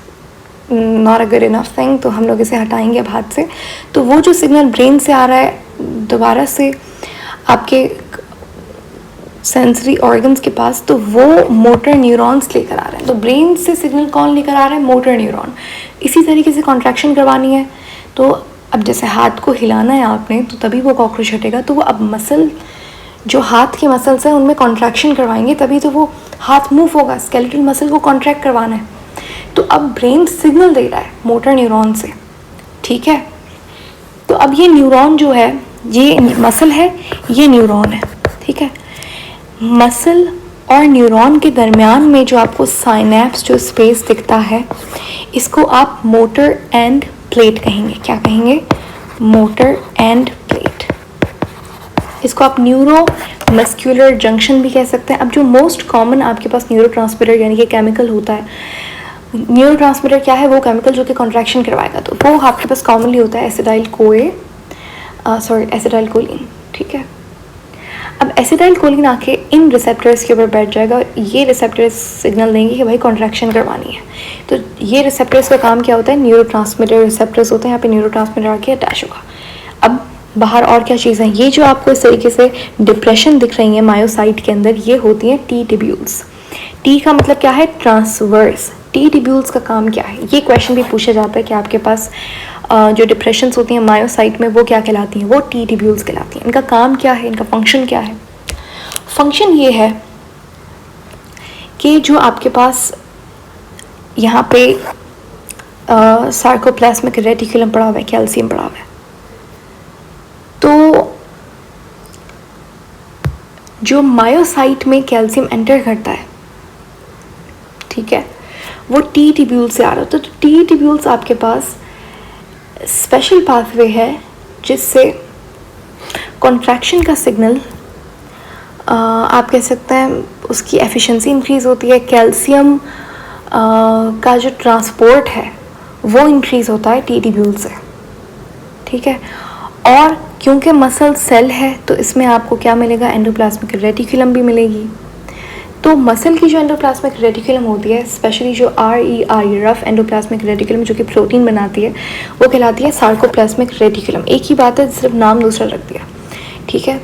not a good enough thing, तो हम लोग इसे हटाएंगे अब हाथ से। तो वो जो सिग्नल ब्रेन से आ रहा है दोबारा से आपके सेंसरी ऑर्गन्स के पास, तो वो मोटर न्यूरॉन्स लेकर आ रहे हैं। तो ब्रेन से सिग्नल कौन लेकर आ रहा है? Motor neuron. इसी तरीके से कॉन्ट्रैक्शन करवानी है तो अब जैसे हाथ को हिलाना है आपने तो तभी वो कॉकरोच हटेगा। तो वो अब मसल, जो हाथ के मसल्स हैं उनमें कॉन्ट्रैक्शन करवाएंगे तभी तो वो हाथ मूव होगा। स्केलेटल मसल को कॉन्ट्रैक्ट करवाना है तो अब ब्रेन सिग्नल दे रहा है मोटर न्यूरॉन से, ठीक है। तो अब ये न्यूरॉन जो है, ये मसल है, ये न्यूरॉन है, ठीक है। मसल और न्यूरॉन के दरमियान में जो आपको साइनेप्स जो स्पेस दिखता है, इसको आप मोटर एंड प्लेट कहेंगे। क्या कहेंगे? Motor end plate. इसको आप न्यूरो मस्कुलर जंक्शन भी कह सकते हैं। अब जो मोस्ट कॉमन आपके पास न्यूरोट्रांसमीटर यानी कि केमिकल होता है, न्यूरोट्रांसमीटर क्या है? वो केमिकल जो कि कॉन्ट्रैक्शन करवाएगा, तो वो आपके पास कॉमनली होता है एसिटाइल कोलिन, ठीक है। अब एसिटाइल कोलिन आके इन रिसेप्टर्स के ऊपर बैठ जाएगा और ये रिसेप्टर्स सिग्नल देंगे कि भाई कॉन्ट्रैक्शन करवानी है। तो ये रिसेप्टर्स का काम क्या होता है? न्यूरोट्रांसमीटर रिसेप्टर्स होते हैं, यहाँ पे न्यूरोट्रांसमीटर आके अटैच होगा। अब बाहर और क्या चीज़ें हैं? ये जो आपको इस तरीके से डिप्रेशन दिख रही है मायोसाइट के अंदर, ये होती हैं टी टिब्यूल्स। टी का मतलब क्या है? ट्रांसवर्स। टी टिब्यूल्स का काम क्या है? ये क्वेश्चन भी पूछा जाता है कि आपके पास जो डिप्रेशंस होती हैं मायोसाइट में वो क्या कहलाती हैं? वो टी टिब्यूल्स कहलाती हैं। इनका काम क्या है? इनका फंक्शन क्या है? फंक्शन ये है कि जो आपके पास यहाँ पे सार्कोप्लाज्मिक रेटिकुलम पड़ा हुआ है, कैल्शियम पड़ा हुआ है, तो जो मायोसाइट में कैल्शियम एंटर करता है, ठीक है, वो टी टिब्यूल से आ रहा होता है। तो टी टिब्यूल्स आपके पास स्पेशल पाथवे है जिससे कॉन्ट्रैक्शन का सिग्नल आप कह सकते हैं उसकी एफिशिएंसी इंक्रीज़ होती है। कैल्शियम का जो ट्रांसपोर्ट है वो इंक्रीज़ होता है टी टिब्यूल से, ठीक है। और क्योंकि मसल सेल है तो इसमें आपको क्या मिलेगा? एंडोप्लाज्मिक रेटिकुलम भी मिलेगी। तो मसल की जो एंडोप्लाज्मिक रेटिकुलम होती है, स्पेशली जो RER रफ एंडोप्लाज्मिक रेटिकुलम जो कि प्रोटीन बनाती है, वो कहलाती है सार्कोप्लाज्मिक रेटिकुलम। एक ही बात है, सिर्फ नाम दूसरा रख दिया, ठीक है।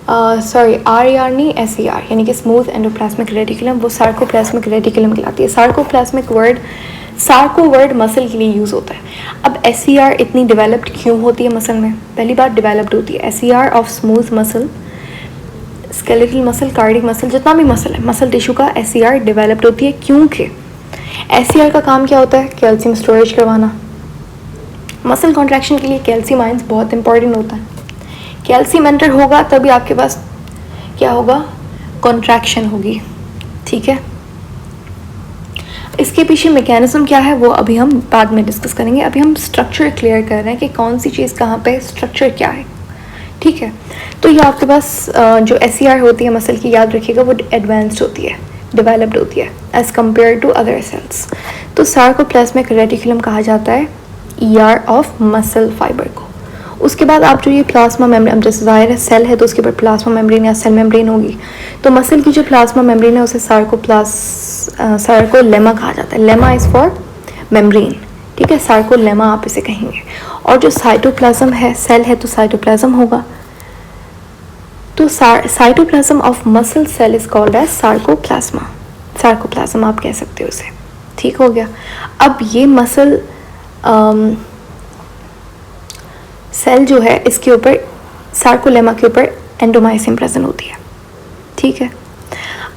सॉरी, RER नहीं, SER यानी कि स्मूथ एंडोप्लाज्मिक रेटिकुलम, वो सार्कोप्लाज्मिक रेटिकुलम कहलाती है। सार्को वर्ड मसल के लिए यूज़ होता है। अब SER इतनी डेवलप्ड क्यों होती है मसल में? पहली बात डेवलप्ड होती है SER of smooth muscle, skeletal muscle, cardiac muscle, जितना भी मसल है, मसल टिश्यू का SER डेवलप्ड होती है क्योंकि SER का काम क्या होता है? कैल्शियम स्टोरेज करवाना। मसल कॉन्ट्रैक्शन के लिए कैल्शियम आयंस बहुत इंपॉर्टेंट होता है। कैल्शियम एंटर होगा तभी आपके पास क्या होगा? कॉन्ट्रैक्शन होगी, ठीक है। इसके पीछे मैकेनिज्म क्या है वो अभी हम बाद में डिस्कस करेंगे। अभी हम स्ट्रक्चर क्लियर कर रहे हैं कि कौन सी चीज़ कहाँ पे, स्ट्रक्चर क्या है, ठीक है। तो ये आपके पास जो SER होती है मसल की, याद रखिएगा, वो एडवांस्ड होती है, डेवलप्ड होती है as compare to other cells. तो सार्कोप्लाज्मिक रेटिकुलम कहा जाता है ER ऑफ मसल फाइबर को, उसके बाद आप जो ये प्लाज्मा मेम्ब्रेन, जैसे ज़ाहिर है सेल है तो उसके ऊपर प्लाज्मा मेम्ब्रेन या सेल मेम्ब्रेन होगी, तो मसल की जो प्लाज्मा मेम्ब्रेन है उसे सार्कोलेमा कहा जाता है। लेमा इज़ फॉर मेम्ब्रेन, ठीक है, सार्कोलेमा आप इसे कहेंगे। और जो साइटोप्लाज्म है, सेल है तो साइटोप्लाज्म होगा, तो cytoplasm of muscle cell is called as sarcoplasma, sarcoplasm आप कह सकते हो उसे, ठीक हो गया। अब ये मसल सेल जो है इसके ऊपर सार्कोलेमा के ऊपर एंडोमाइसियम प्रेजेंट होती है, ठीक है।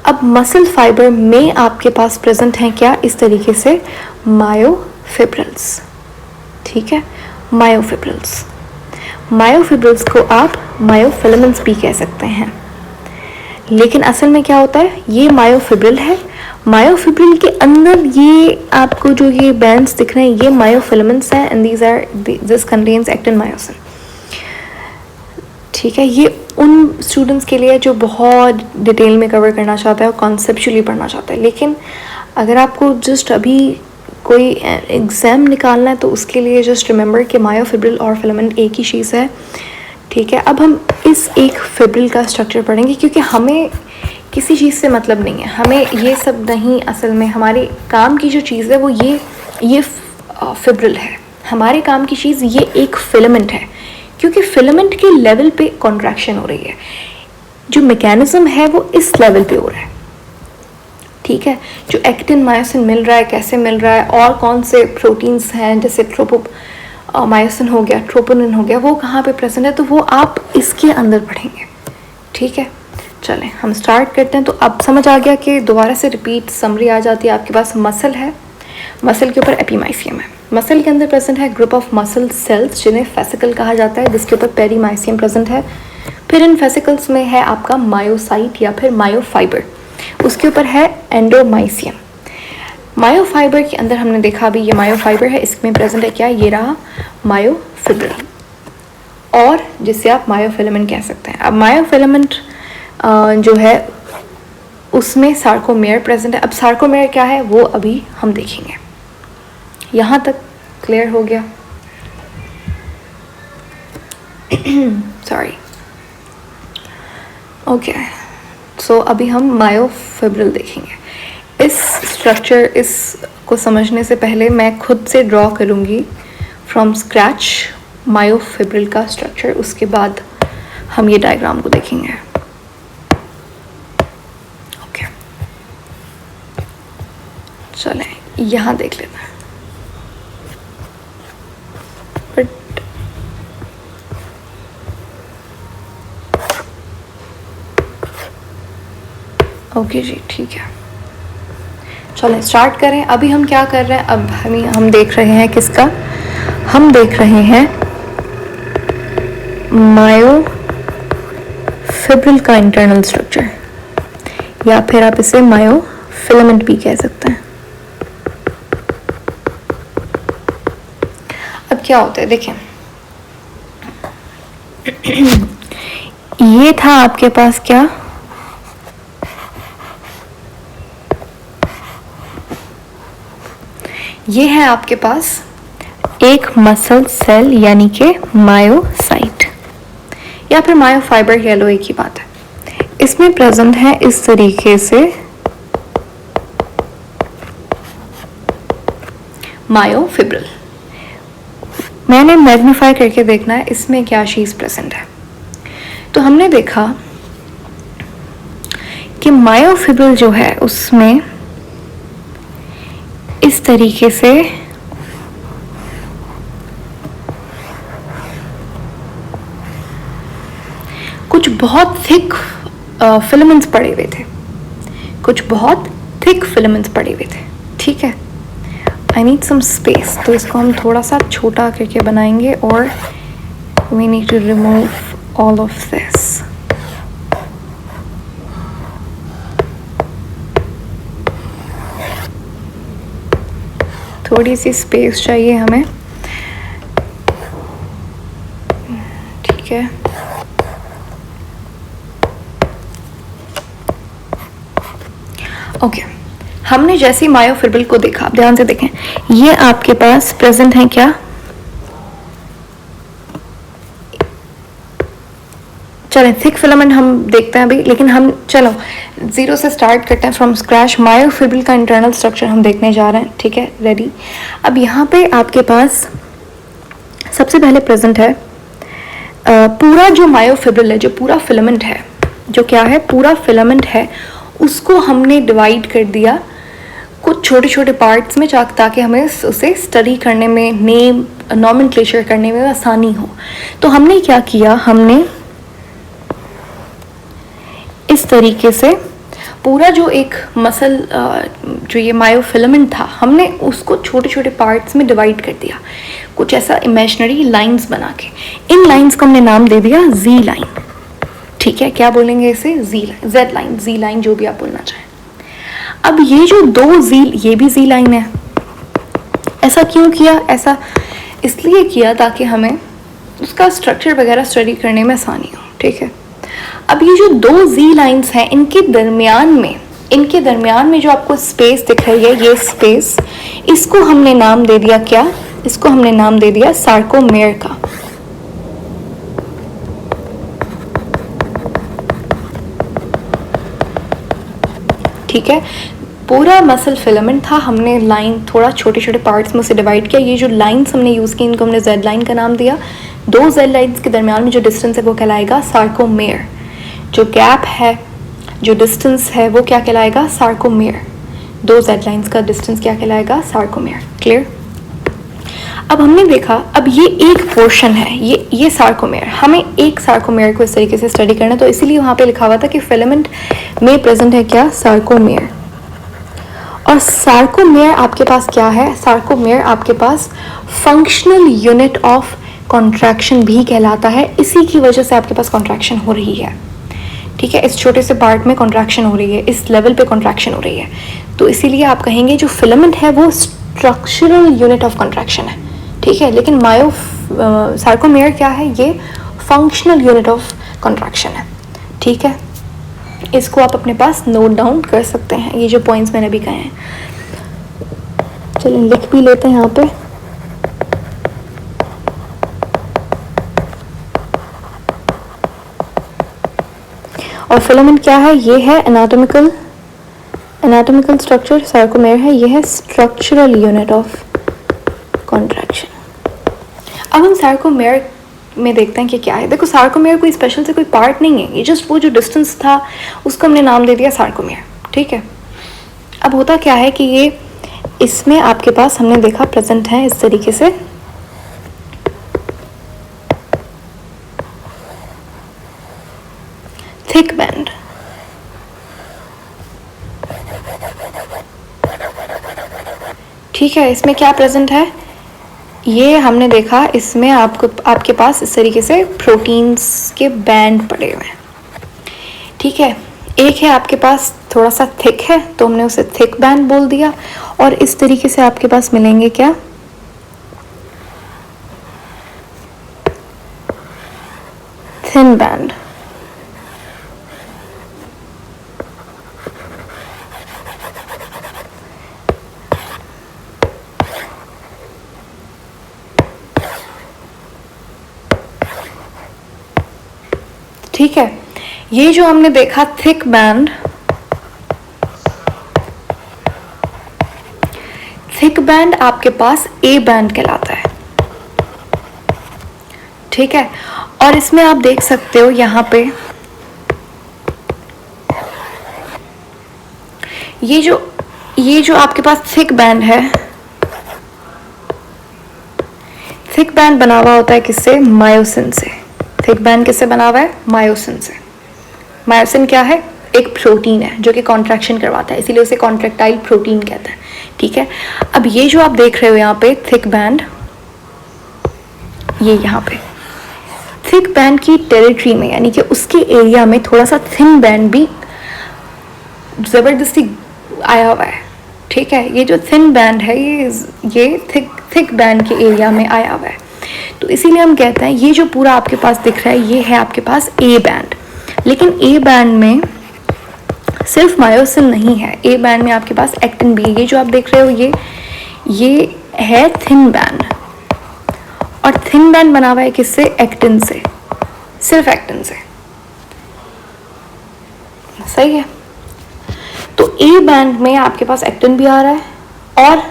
अब मसल फाइबर में आपके पास प्रेजेंट हैं क्या, इस तरीके से मायोफिब्रिल्स, ठीक है, मायोफिब्रिल्स। मायोफिब्रिल्स को आप मायोफिलामेंट्स भी कह सकते हैं, लेकिन असल में क्या होता है, ये मायोफिब्रिल है, मायोफिब्रिल के अंदर ये आपको जो ये बैंड्स दिख रहे हैं ये मायोफिलामेंट्स हैं, and this contains actin myosin, ठीक है। ये उन स्टूडेंट्स के लिए जो बहुत डिटेल में कवर करना चाहता है और कॉन्सेप्चुअली पढ़ना चाहता है, लेकिन अगर आपको जस्ट अभी कोई एग्ज़ाम निकालना है तो उसके लिए जस्ट रिमेंबर कि मायोफिब्रिल और फिलामेंट एक ही चीज़ है, ठीक है। अब हम इस एक फिब्रिल का स्ट्रक्चर पढ़ेंगे, क्योंकि हमें किसी चीज़ से मतलब नहीं है, हमें ये सब नहीं, असल में हमारे काम की जो चीज़ है वो ये फिब्रिल है, हमारे काम की चीज़ ये एक फिलामेंट है, क्योंकि फिलामेंट के लेवल पे कॉन्ट्रैक्शन हो रही है, जो मैकेनिज्म है वो इस लेवल पे हो रहा है, ठीक है। जो एक्टिन मायोसिन मिल रहा है, कैसे मिल रहा है, और कौन से प्रोटीन्स हैं, जैसे मायोसिन हो गया, ट्रोपोनिन हो गया, वो कहाँ पे प्रेजेंट है, तो वो आप इसके अंदर पढ़ेंगे, ठीक है। चलें हम स्टार्ट करते हैं। तो अब समझ आ गया कि दोबारा से रिपीट समरी आ जाती है, आपके पास मसल है, मसल के ऊपर एपीमाइसियम है, मसल के अंदर प्रेजेंट है ग्रुप ऑफ मसल सेल्स जिन्हें फेसिकल कहा जाता है, जिसके ऊपर पेरीमाइसियम प्रेजेंट है। फिर इन फेसिकल्स में है आपका मायोसाइट या फिर मायोफाइबर, उसके ऊपर है एंडोमाइसियम। मायोफाइबर के अंदर हमने देखा अभी ये मायोफाइबर है, इसमें प्रेजेंट है क्या, ये रहा मायोफिब्रिल, और जिसे आप मायोफिलामेंट कह सकते हैं। अब मायोफिलामेंट जो है उसमें सार्कोमेयर प्रेजेंट है। अब सार्कोमेयर क्या है वो अभी हम देखेंगे। यहाँ तक क्लियर हो गया? Sorry, okay. सो अभी हम मायोफिब्रिल देखेंगे। इस स्ट्रक्चर, इसको समझने से पहले मैं खुद से ड्रॉ करूँगी फ्रॉम स्क्रैच मायोफिब्रिल का स्ट्रक्चर, उसके बाद हम ये डायग्राम को देखेंगे। ओके, चलें यहाँ देख लेते हैं। ओके जी, ठीक है, चलें स्टार्ट करें। अभी हम क्या कर रहे हैं, अब हम देख रहे हैं किसका, हम देख रहे हैं मायोफिब्रिल का इंटरनल स्ट्रक्चर, या फिर आप इसे मायोफिलामेंट भी कह सकते हैं। अब क्या होता है देखें, ये था आपके पास क्या, ये है आपके पास एक मसल सेल यानी कि मायोसाइट या फिर मायोफाइबर कह लो, एक ही बात है। इसमें प्रेजेंट है इस तरीके से मायोफिब्रिल। मैंने मैग्नीफाई करके देखना है इसमें क्या चीज प्रेजेंट है। तो हमने देखा कि मायोफिब्रिल जो है उसमें इस तरीके से कुछ बहुत थिक फिलामेंट्स पड़े हुए थे, कुछ बहुत थिक फिलामेंट्स पड़े हुए थे, ठीक है। आई नीड सम स्पेस, तो इसको हम थोड़ा सा छोटा करके बनाएंगे, और we need to remove all of this. थोड़ी सी स्पेस चाहिए हमें, ठीक है। ओके, हमने जैसे मायोफिब्रिल को देखा, आप ध्यान से देखें, ये आपके पास प्रेजेंट है क्या, चलें थिक फिलामेंट हम देखते हैं अभी, लेकिन हम चलो ज़ीरो से स्टार्ट करते हैं फ्रॉम स्क्रैच। मायोफिब्रिल का इंटरनल स्ट्रक्चर हम देखने जा रहे हैं, ठीक है, रेडी। अब यहाँ पे आपके पास सबसे पहले प्रेजेंट है पूरा जो मायोफिब्रिल है, जो पूरा फिलामेंट है, जो क्या है, पूरा फिलामेंट है, उसको हमने डिवाइड कर दिया कुछ छोटे छोटे पार्ट्स में ताकि हमें उसे स्टडी करने में, नेम नॉमेनक्लेचर करने में आसानी हो। तो हमने क्या किया, हमने इस तरीके से पूरा जो एक मसल जो ये मायोफिलामेंट था, हमने उसको छोटे छोटे पार्ट्स में डिवाइड कर दिया, कुछ ऐसा इमेजिनरी लाइंस बना के। इन लाइंस को हमने नाम दे दिया जी लाइन, ठीक है, क्या बोलेंगे इसे, जी लाइन, जेड लाइन, जी लाइन, जो भी आप बोलना चाहें। अब ये जो दो जी, ये भी जी लाइन है। ऐसा क्यों किया, ऐसा इसलिए किया ताकि हमें उसका स्ट्रक्चर वगैरह स्टडी करने में आसानी हो, ठीक है। अब ये जो दो जी लाइंस हैं, इनके दरमियान में जो आपको स्पेस दिख रही है, ये स्पेस, इसको हमने नाम दे दिया क्या, इसको हमने नाम दे दिया सार्कोमेयर का। ठीक है, पूरा मसल फिलामेंट था, हमने लाइन थोड़ा छोटे छोटे पार्ट्स में उसे डिवाइड किया। ये जो लाइंस हमने यूज़ की, इनको हमने जेड लाइन का नाम दिया। दो जेड लाइंस के दरमियान में जो डिस्टेंस है वो कहलाएगा सार्कोमेयर। जो गैप है, जो डिस्टेंस है, वो क्या कहलाएगा, सार्कोमेयर। दो जेड लाइंस का डिस्टेंस क्या कहलाएगा, सार्कोमेयर। क्लियर। अब हमने देखा, अब ये एक पोर्शन है, ये सार्कोमेयर, हमें एक सार्कोमेयर को इस तरीके से स्टडी करना, तो इसीलिए वहाँ पे लिखा हुआ था कि फिलामेंट में प्रेजेंट है क्या, सार्कोमेयर। और सार्कोमेयर आपके पास क्या है, सार्कोमेयर आपके पास फंक्शनल यूनिट ऑफ कॉन्ट्रैक्शन भी कहलाता है। इसी की वजह से आपके पास कॉन्ट्रैक्शन हो रही है, ठीक है, इस छोटे से पार्ट में कॉन्ट्रैक्शन हो रही है, इस लेवल पे कॉन्ट्रैक्शन हो रही है। तो इसीलिए आप कहेंगे जो फिलामेंट है वो स्ट्रक्चरल यूनिट ऑफ कॉन्ट्रैक्शन है, ठीक है, लेकिन सार्कोमेयर क्या है, ये फंक्शनल यूनिट ऑफ कॉन्ट्रैक्शन है, ठीक है। इसको आप अपने पास नोट डाउन कर सकते हैं, ये जो पॉइंट्स मैंने अभी कहे हैं। चलिए लिख भी लेते हैं यहाँ पे। और फिलामेंट क्या है, ये है एनाटॉमिकल स्ट्रक्चर, सार्कोमेयर है, ये है स्ट्रक्चरल यूनिट ऑफ कॉन्ट्रैक्शन। अब हम सार्कोमेयर में देखते हैं कि क्या है। देखो, सार्कोमेयर कोई स्पेशल से कोई पार्ट नहीं है, ये जस्ट वो जो डिस्टेंस था उसको हमने नाम दे दिया सार्कोमेयर, ठीक है। अब होता क्या है कि ये इसमें आपके पास हमने देखा प्रेजेंट है इस तरीके से, थिक बैंड, ठीक है। इसमें क्या प्रेजेंट है, ये हमने देखा, इसमें आपके पास इस तरीके से प्रोटीन्स के बैंड पड़े हुए हैं, ठीक है। एक है आपके पास थोड़ा सा थिक है, तो हमने उसे थिक बैंड बोल दिया। और इस तरीके से आपके पास मिलेंगे क्या, थिन बैंड। ठीक है, ये जो हमने देखा थिक बैंड, थिक बैंड आपके पास ए बैंड कहलाता है, ठीक है। और इसमें आप देख सकते हो यहाँ पे ये जो आपके पास थिक बैंड है, थिक बैंड बना हुआ होता है किससे, मायोसिन से। थिक बैंड किससे बना हुआ है, मायोसिन से। मायोसिन क्या है, एक प्रोटीन है जो कि कॉन्ट्रैक्शन करवाता है, इसीलिए उसे कॉन्ट्रैक्टाइल प्रोटीन कहते हैं, ठीक है। अब ये जो आप देख रहे हो यहाँ पे थिक बैंड, ये यहाँ पे थिक बैंड की टेरिटरी में, यानी कि उसके एरिया में थोड़ा सा थिन बैंड भी जबरदस्ती आया हुआ है, ठीक है। ये जो थिन बैंड है ये थिक बैंड के एरिया में आया हुआ है, तो इसीलिए हम कहते हैं ये जो पूरा आपके पास दिख रहा है ये है आपके पास ए बैंड। लेकिन ए बैंड में सिर्फ मायोसिन नहीं है, ए बैंड में आपके पास एक्टिन भी है। ये जो आप देख रहे हो ये है थिन बैंड, और थिन बैंड बना हुआ है किससे, एक्टिन से, सिर्फ एक्टिन से, सही है। तो ए बैंड में आपके पास एक्टिन भी आ रहा है और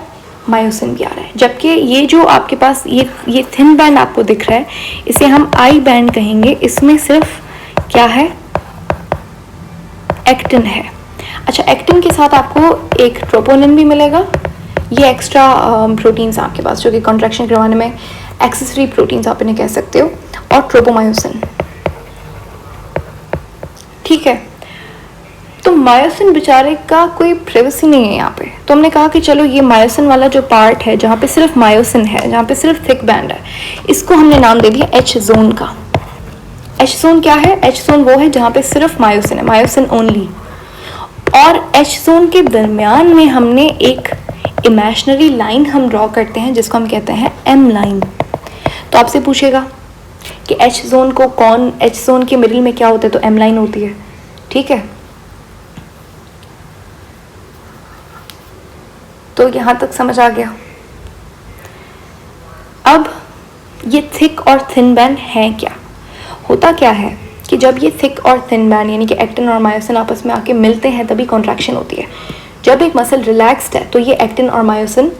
मायोसिन भी आ रहा है, जबकि ये जो आपके पास ये थिन बैंड आपको दिख रहा है, इसे हम आई बैंड कहेंगे। इसमें सिर्फ क्या है, एक्टिन है। अच्छा, एक्टिन के साथ आपको एक ट्रोपोनिन भी मिलेगा। ये एक्स्ट्रा प्रोटीन्स आपके पास जो कि कॉन्ट्रैक्शन करवाने में एक्सेसरी प्रोटीन्स आप इन्हें कह सकते हो, और ट्रोपोमायोसिन। ठीक है, तो मायोसिन बेचारे का कोई प्राइवेसी नहीं है यहाँ पे। तो हमने कहा कि चलो ये मायोसिन वाला जो पार्ट है जहाँ पे सिर्फ मायोसिन है, जहाँ पे सिर्फ थिक बैंड है, इसको हमने नाम दे दिया एच जोन का। एच जोन क्या है? एच जोन वो है जहाँ पे सिर्फ मायोसिन है, मायोसिन ओनली। और एच जोन के दरमियान में हमने एक इमेजिनरी लाइन हम ड्रॉ करते हैं जिसको हम कहते हैं एम लाइन। तो आपसे पूछेगा कि एच जोन को कौन, एच जोन के मिडिल में क्या होता है? तो एम लाइन होती है। ठीक है, तो यहां तक समझ आ गया। अब ये थिक और थिन बैंड है क्या? होता क्या है कि जब ये थिक और थिन बैंड यानी कि एक्टिन और मायोसिन आपस में आके मिलते हैं तभी कॉन्ट्रैक्शन होती है। जब एक मसल रिलैक्स्ड है तो ये एक्टिन और मायोसिन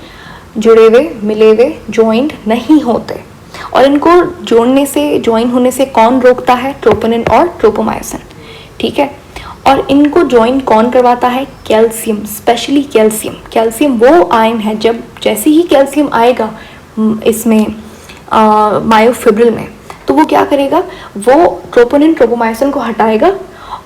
जुड़े हुए, मिले हुए, ज्वाइंट नहीं होते। और इनको जोड़ने से, ज्वाइन होने से कौन रोकता है? ट्रोपोनिन और ट्रोपोमायोसिन। ठीक है, और इनको ज्वाइन कौन करवाता है? Calcium, specially calcium. कैल्शियम वो आयन है, जब जैसे ही कैल्शियम आएगा इसमें मायोफिब्रिल में, तो वो क्या करेगा? वो ट्रोपोनिन ट्रोपोमायोसिन को हटाएगा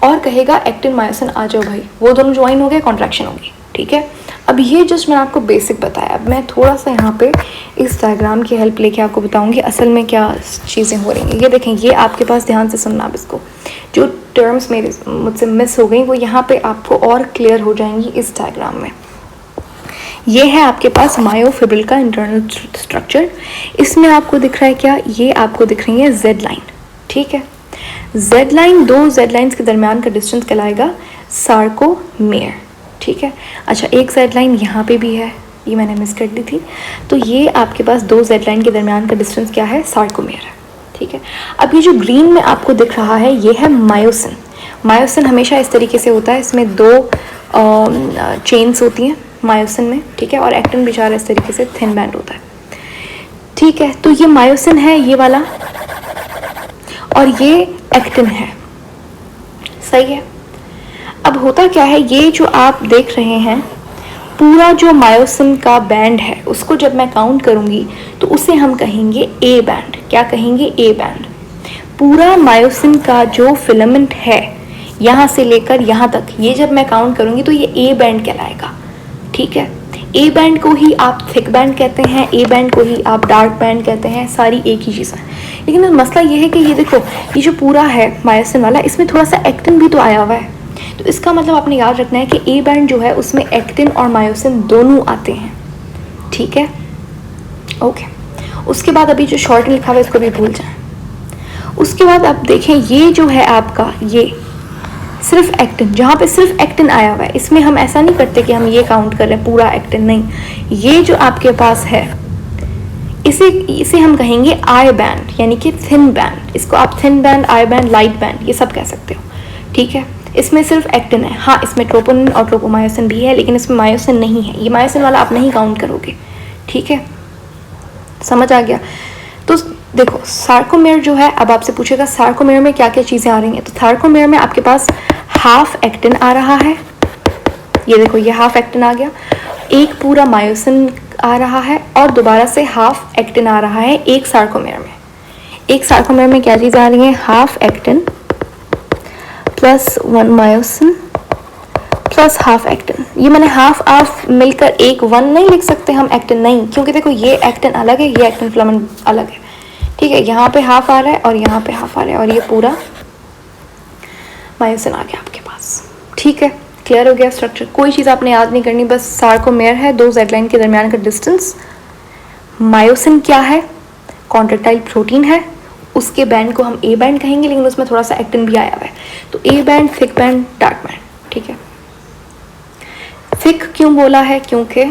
और कहेगा एक्टिन मायोसिन आ जाओ भाई, वो दोनों ज्वाइन हो गए, कॉन्ट्रैक्शन होगी। ठीक है, अब ये जस्ट मैंने आपको बेसिक बताया। अब मैं थोड़ा सा यहाँ पे इस डायग्राम की हेल्प लेके आपको बताऊंगी असल में क्या चीज़ें हो रही हैं। ये देखें, ये आपके पास ध्यान से सुनना। अब इसको जो टर्म्स मेरे मुझसे मिस हो गई वो यहाँ पे आपको और क्लियर हो जाएंगी इस डायग्राम में। ये है आपके पास मायोफिब्रिल का इंटरनल स्ट्रक्चर। इसमें आपको दिख रहा है क्या? ये आपको दिख रही है जेड लाइन। ठीक है, जेड लाइन, दो जेड लाइन्स के दरमियान का डिस्टेंस कहलाएगा सार्कोमेयर। ठीक है, अच्छा, एक जेड लाइन यहाँ पे भी है, ये मैंने मिस कर दी थी। तो ये आपके पास दो जेड लाइन के दरमियान का डिस्टेंस क्या है? सार्कोमेयर है। ठीक है, अब ये जो ग्रीन में आपको दिख रहा है ये है मायोसिन। मायोसिन हमेशा इस तरीके से होता है, इसमें दो चेन्स होती हैं मायोसिन में। ठीक है, और एक्टिन बेचारा इस तरीके से थिन बैंड होता है। ठीक है, तो ये मायोसिन है ये वाला, और ये एक्टिन है। सही है, अब होता क्या है, ये जो आप देख रहे हैं पूरा जो मायोसिन का बैंड है उसको जब मैं काउंट करूंगी तो उसे हम कहेंगे ए बैंड। क्या कहेंगे? A band. पूरा मायोसिन का जो फिलामेंट है यहाँ से लेकर यहाँ तक, ये जब मैं काउंट करूंगी तो ये ए बैंड कहलाएगा। ठीक है, ए बैंड को ही आप थिक बैंड कहते हैं, ए बैंड को ही आप डार्क बैंड कहते हैं, सारी एक ही चीज़ है। लेकिन मसला ये है कि ये देखो, ये जो पूरा है मायोसिन वाला, इसमें थोड़ा सा एक्टिन भी तो आया हुआ है। तो इसका मतलब आपने याद रखना है कि ए बैंड जो है उसमें एक्टिन और मायोसिन दोनों आते हैं। ठीक है, ओके। उसके बाद अभी जो शॉर्ट में लिखा हुआ है इसको भी भूल जाएं। उसके बाद आप देखें, ये जो है आपका, ये सिर्फ एक्टिन, जहाँ पे सिर्फ एक्टिन आया हुआ है, इसमें हम ऐसा नहीं करते कि हम ये काउंट कर रहे हैं पूरा एक्टिन, नहीं। ये जो आपके पास है इसे हम कहेंगे आई बैंड यानी कि थिन बैंड। इसको आप thin band, I band, light band ये सब कह सकते हो। ठीक है, इसमें सिर्फ एक्टिन है। हाँ, इसमें ट्रोपोनिन और ट्रोपोमायोसिन भी है, लेकिन इसमें मायोसिन नहीं है। ये मायोसिन वाला आप नहीं काउंट करोगे। ठीक है, समझ आ गया? तो देखो, सार्कोमेयर जो है, अब आपसे पूछेगा सार्कोमेयर में क्या क्या चीज़ें आ रही हैं। तो सार्कोमेयर में आपके पास हाफ एक्टिन आ रहा है। ये देखो, ये हाफ एक्टिन आ गया, एक पूरा मायोसिन आ रहा है, और दोबारा से हाफ एक्टिन आ रहा है एक सार्कोमेयर में। एक सार्कोमेयर में क्या चीज़ आ रही है? Half actin plus 1 myosin plus half actin. ये मैंने हाफ मिलकर एक 1 नहीं लिख सकते हम एक्टिन, नहीं, क्योंकि देखो ये एक्टिन अलग है, ये एक्टिन फिलामेंट अलग है। ठीक है, यहाँ पे हाफ आ रहा है और यहाँ पे हाफ आ रहा है, और ये पूरा मायोसिन आ गया आपके पास। ठीक है, क्लियर हो गया स्ट्रक्चर? कोई चीज़ आपने याद नहीं करनी, बस सार्कोमेयर है, दो जेड लाइन के दरमियान का डिस्टेंस। मायोसिन क्या है? कॉन्ट्रैक्टाइल प्रोटीन है, उसके बैंड को हम ए बैंड कहेंगे, लेकिन उसमें थोड़ा सा एक्टिन भी आया हुआ है। तो A band, thick band, dark band. ठीक है, थिक क्यों बोला है? क्योंकि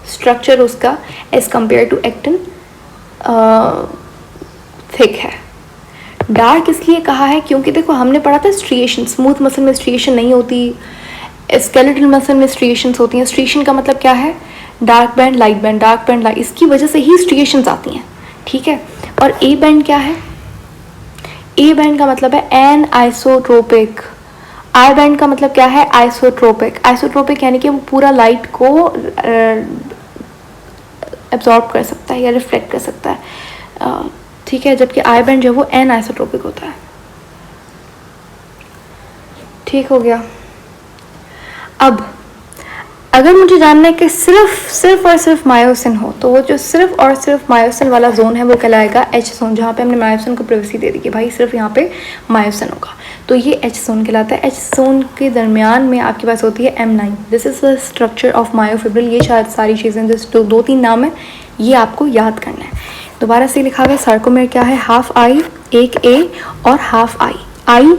स्ट्रक्चर उसका as compare to actin thick है। डार्क इसलिए कहा है क्योंकि देखो हमने पढ़ा था स्ट्रिएशन, स्मूथ मसल में स्ट्रिएशन नहीं होती, स्केलेटल मसल में स्ट्रिएशंस होती हैं। स्ट्रिएशन का मतलब क्या है, dark band light band, dark band light, इसकी वजह से ही स्ट्रिएशंस आती हैं, ठीक है। और ए बैंड क्या है, ए बैंड का मतलब है एन आइसोट्रोपिक, आई बैंड का मतलब क्या है, आइसोट्रोपिक। आइसोट्रोपिक यानी कि वो पूरा लाइट को एब्जॉर्ब कर सकता है या रिफ्लेक्ट कर सकता है, ठीक है, जबकि आई बैंड जो है वो एन आइसोट्रोपिक होता है। ठीक हो गया। अब अगर मुझे जानना है कि सिर्फ और सिर्फ मायोसिन हो, तो वो जो सिर्फ और सिर्फ मायोसिन वाला जोन है वो कहलाएगा एच जोन, जहाँ पे हमने मायोसिन को प्राइवेसी दे दी कि भाई सिर्फ यहाँ पे मायोसिन होगा, तो ये एच जोन कहलाता है। एच जोन के दरमियान में आपके पास होती है M line, this is the structure of myofibril. ये शायद सारी चीज़ें जो दो तीन नाम है ये आपको याद करना है। दोबारा से लिखा हुआ है सार्कोमेर क्या है, हाफ आई, एक ए और हाफ आई। आई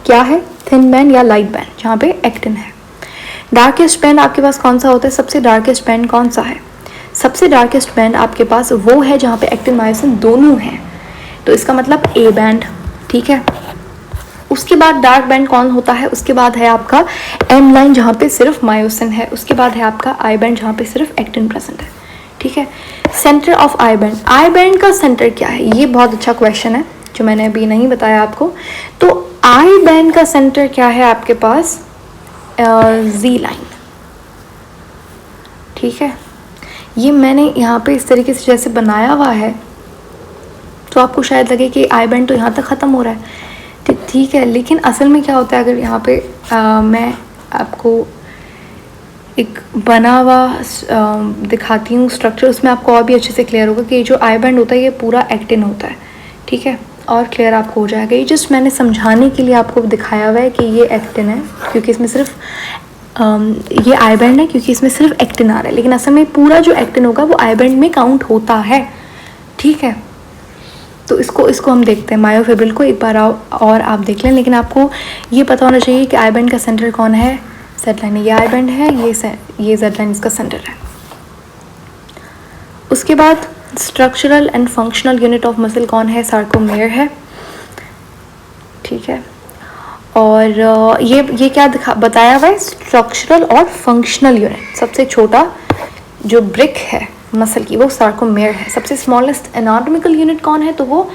क्या है, थिन बैंड या लाइट बैंड जहाँ पे एक्टिन है। डार्केस्ट बैंड आपके पास कौन सा होता है, सबसे डार्केस्ट बैंड कौन सा है, सबसे डार्केस्ट बैंड आपके पास वो है जहाँ पे एक्टिन मायोसिन दोनों हैं, तो इसका मतलब ए बैंड, ठीक है। उसके बाद डार्क बैंड कौन होता है, उसके बाद है आपका एम लाइन जहाँ पे सिर्फ मायोसिन है, उसके बाद है आपका आई बैंड जहाँ पे सिर्फ एक्टिन प्रेजेंट है, ठीक है। Centre of I band, I band का सेंटर क्या है, ये बहुत अच्छा क्वेश्चन है जो मैंने अभी नहीं बताया आपको। तो आई बैंड का सेंटर क्या है आपके पास, जी लाइन, ठीक है। ये मैंने यहाँ पे इस तरीके से जैसे बनाया हुआ है तो आपको शायद लगे कि आई बैंड तो यहाँ तक ख़त्म हो रहा है, ठीक है, लेकिन असल में क्या होता है, अगर यहाँ पे मैं आपको एक बना हुआ दिखाती हूँ स्ट्रक्चर, उसमें आपको और भी अच्छे से क्लियर होगा कि ये जो आई बैंड होता है ये पूरा एक्टिन होता है, ठीक है, और क्लियर आपको हो जाएगा। ये जस्ट मैंने समझाने के लिए आपको दिखाया हुआ है कि ये एक्टिन है क्योंकि इसमें सिर्फ ये आई बैंड है क्योंकि इसमें सिर्फ एक्टिन आ रहा है, लेकिन असल में पूरा जो एक्टिन होगा वो आई बैंड में काउंट होता है, ठीक है। तो इसको हम देखते हैं, मायोफिब्रिल को एक बार और आप देख लें, लेकिन आपको ये पता होना चाहिए कि आई बैंड का सेंटर कौन है, जेड लाइन, ये आई बैंड है, ये जेड लाइन इसका सेंटर है। उसके बाद structural and functional unit of muscle कौन है, सार्कोमेयर है, ठीक है। और ये क्या बताया हुआ है, स्ट्रक्चरल और फंक्शनल यूनिट। सबसे छोटा जो ब्रिक है मसल की वो सार्कोमेयर है। सबसे स्मॉलेस्ट एनाटॉमिकल यूनिट कौन है, तो वो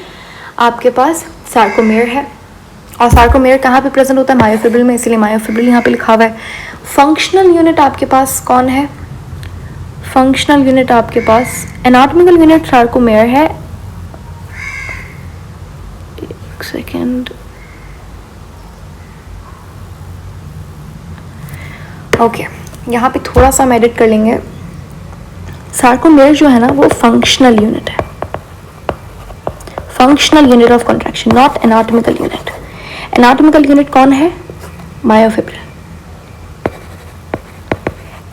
आपके पास सार्कोमेयर है। और सार्कोमेयर कहाँ पे प्रेजेंट होता है, मायोफिब्रिल में, इसीलिए मायोफिब्रिल यहाँ पे लिखा हुआ है। फंक्शनल यूनिट आपके पास कौन है, फंक्शनल यूनिट आपके पास एनाटॉमिकल यूनिट सार्कोमेयर है, एक सेकेंड, ओके, यहाँ पे थोड़ा सा हम एडिट कर लेंगे। सार्कोमेयर जो है ना वो फंक्शनल यूनिट है, functional unit of contraction, not anatomical unit. Anatomical unit कौन है, myofibril.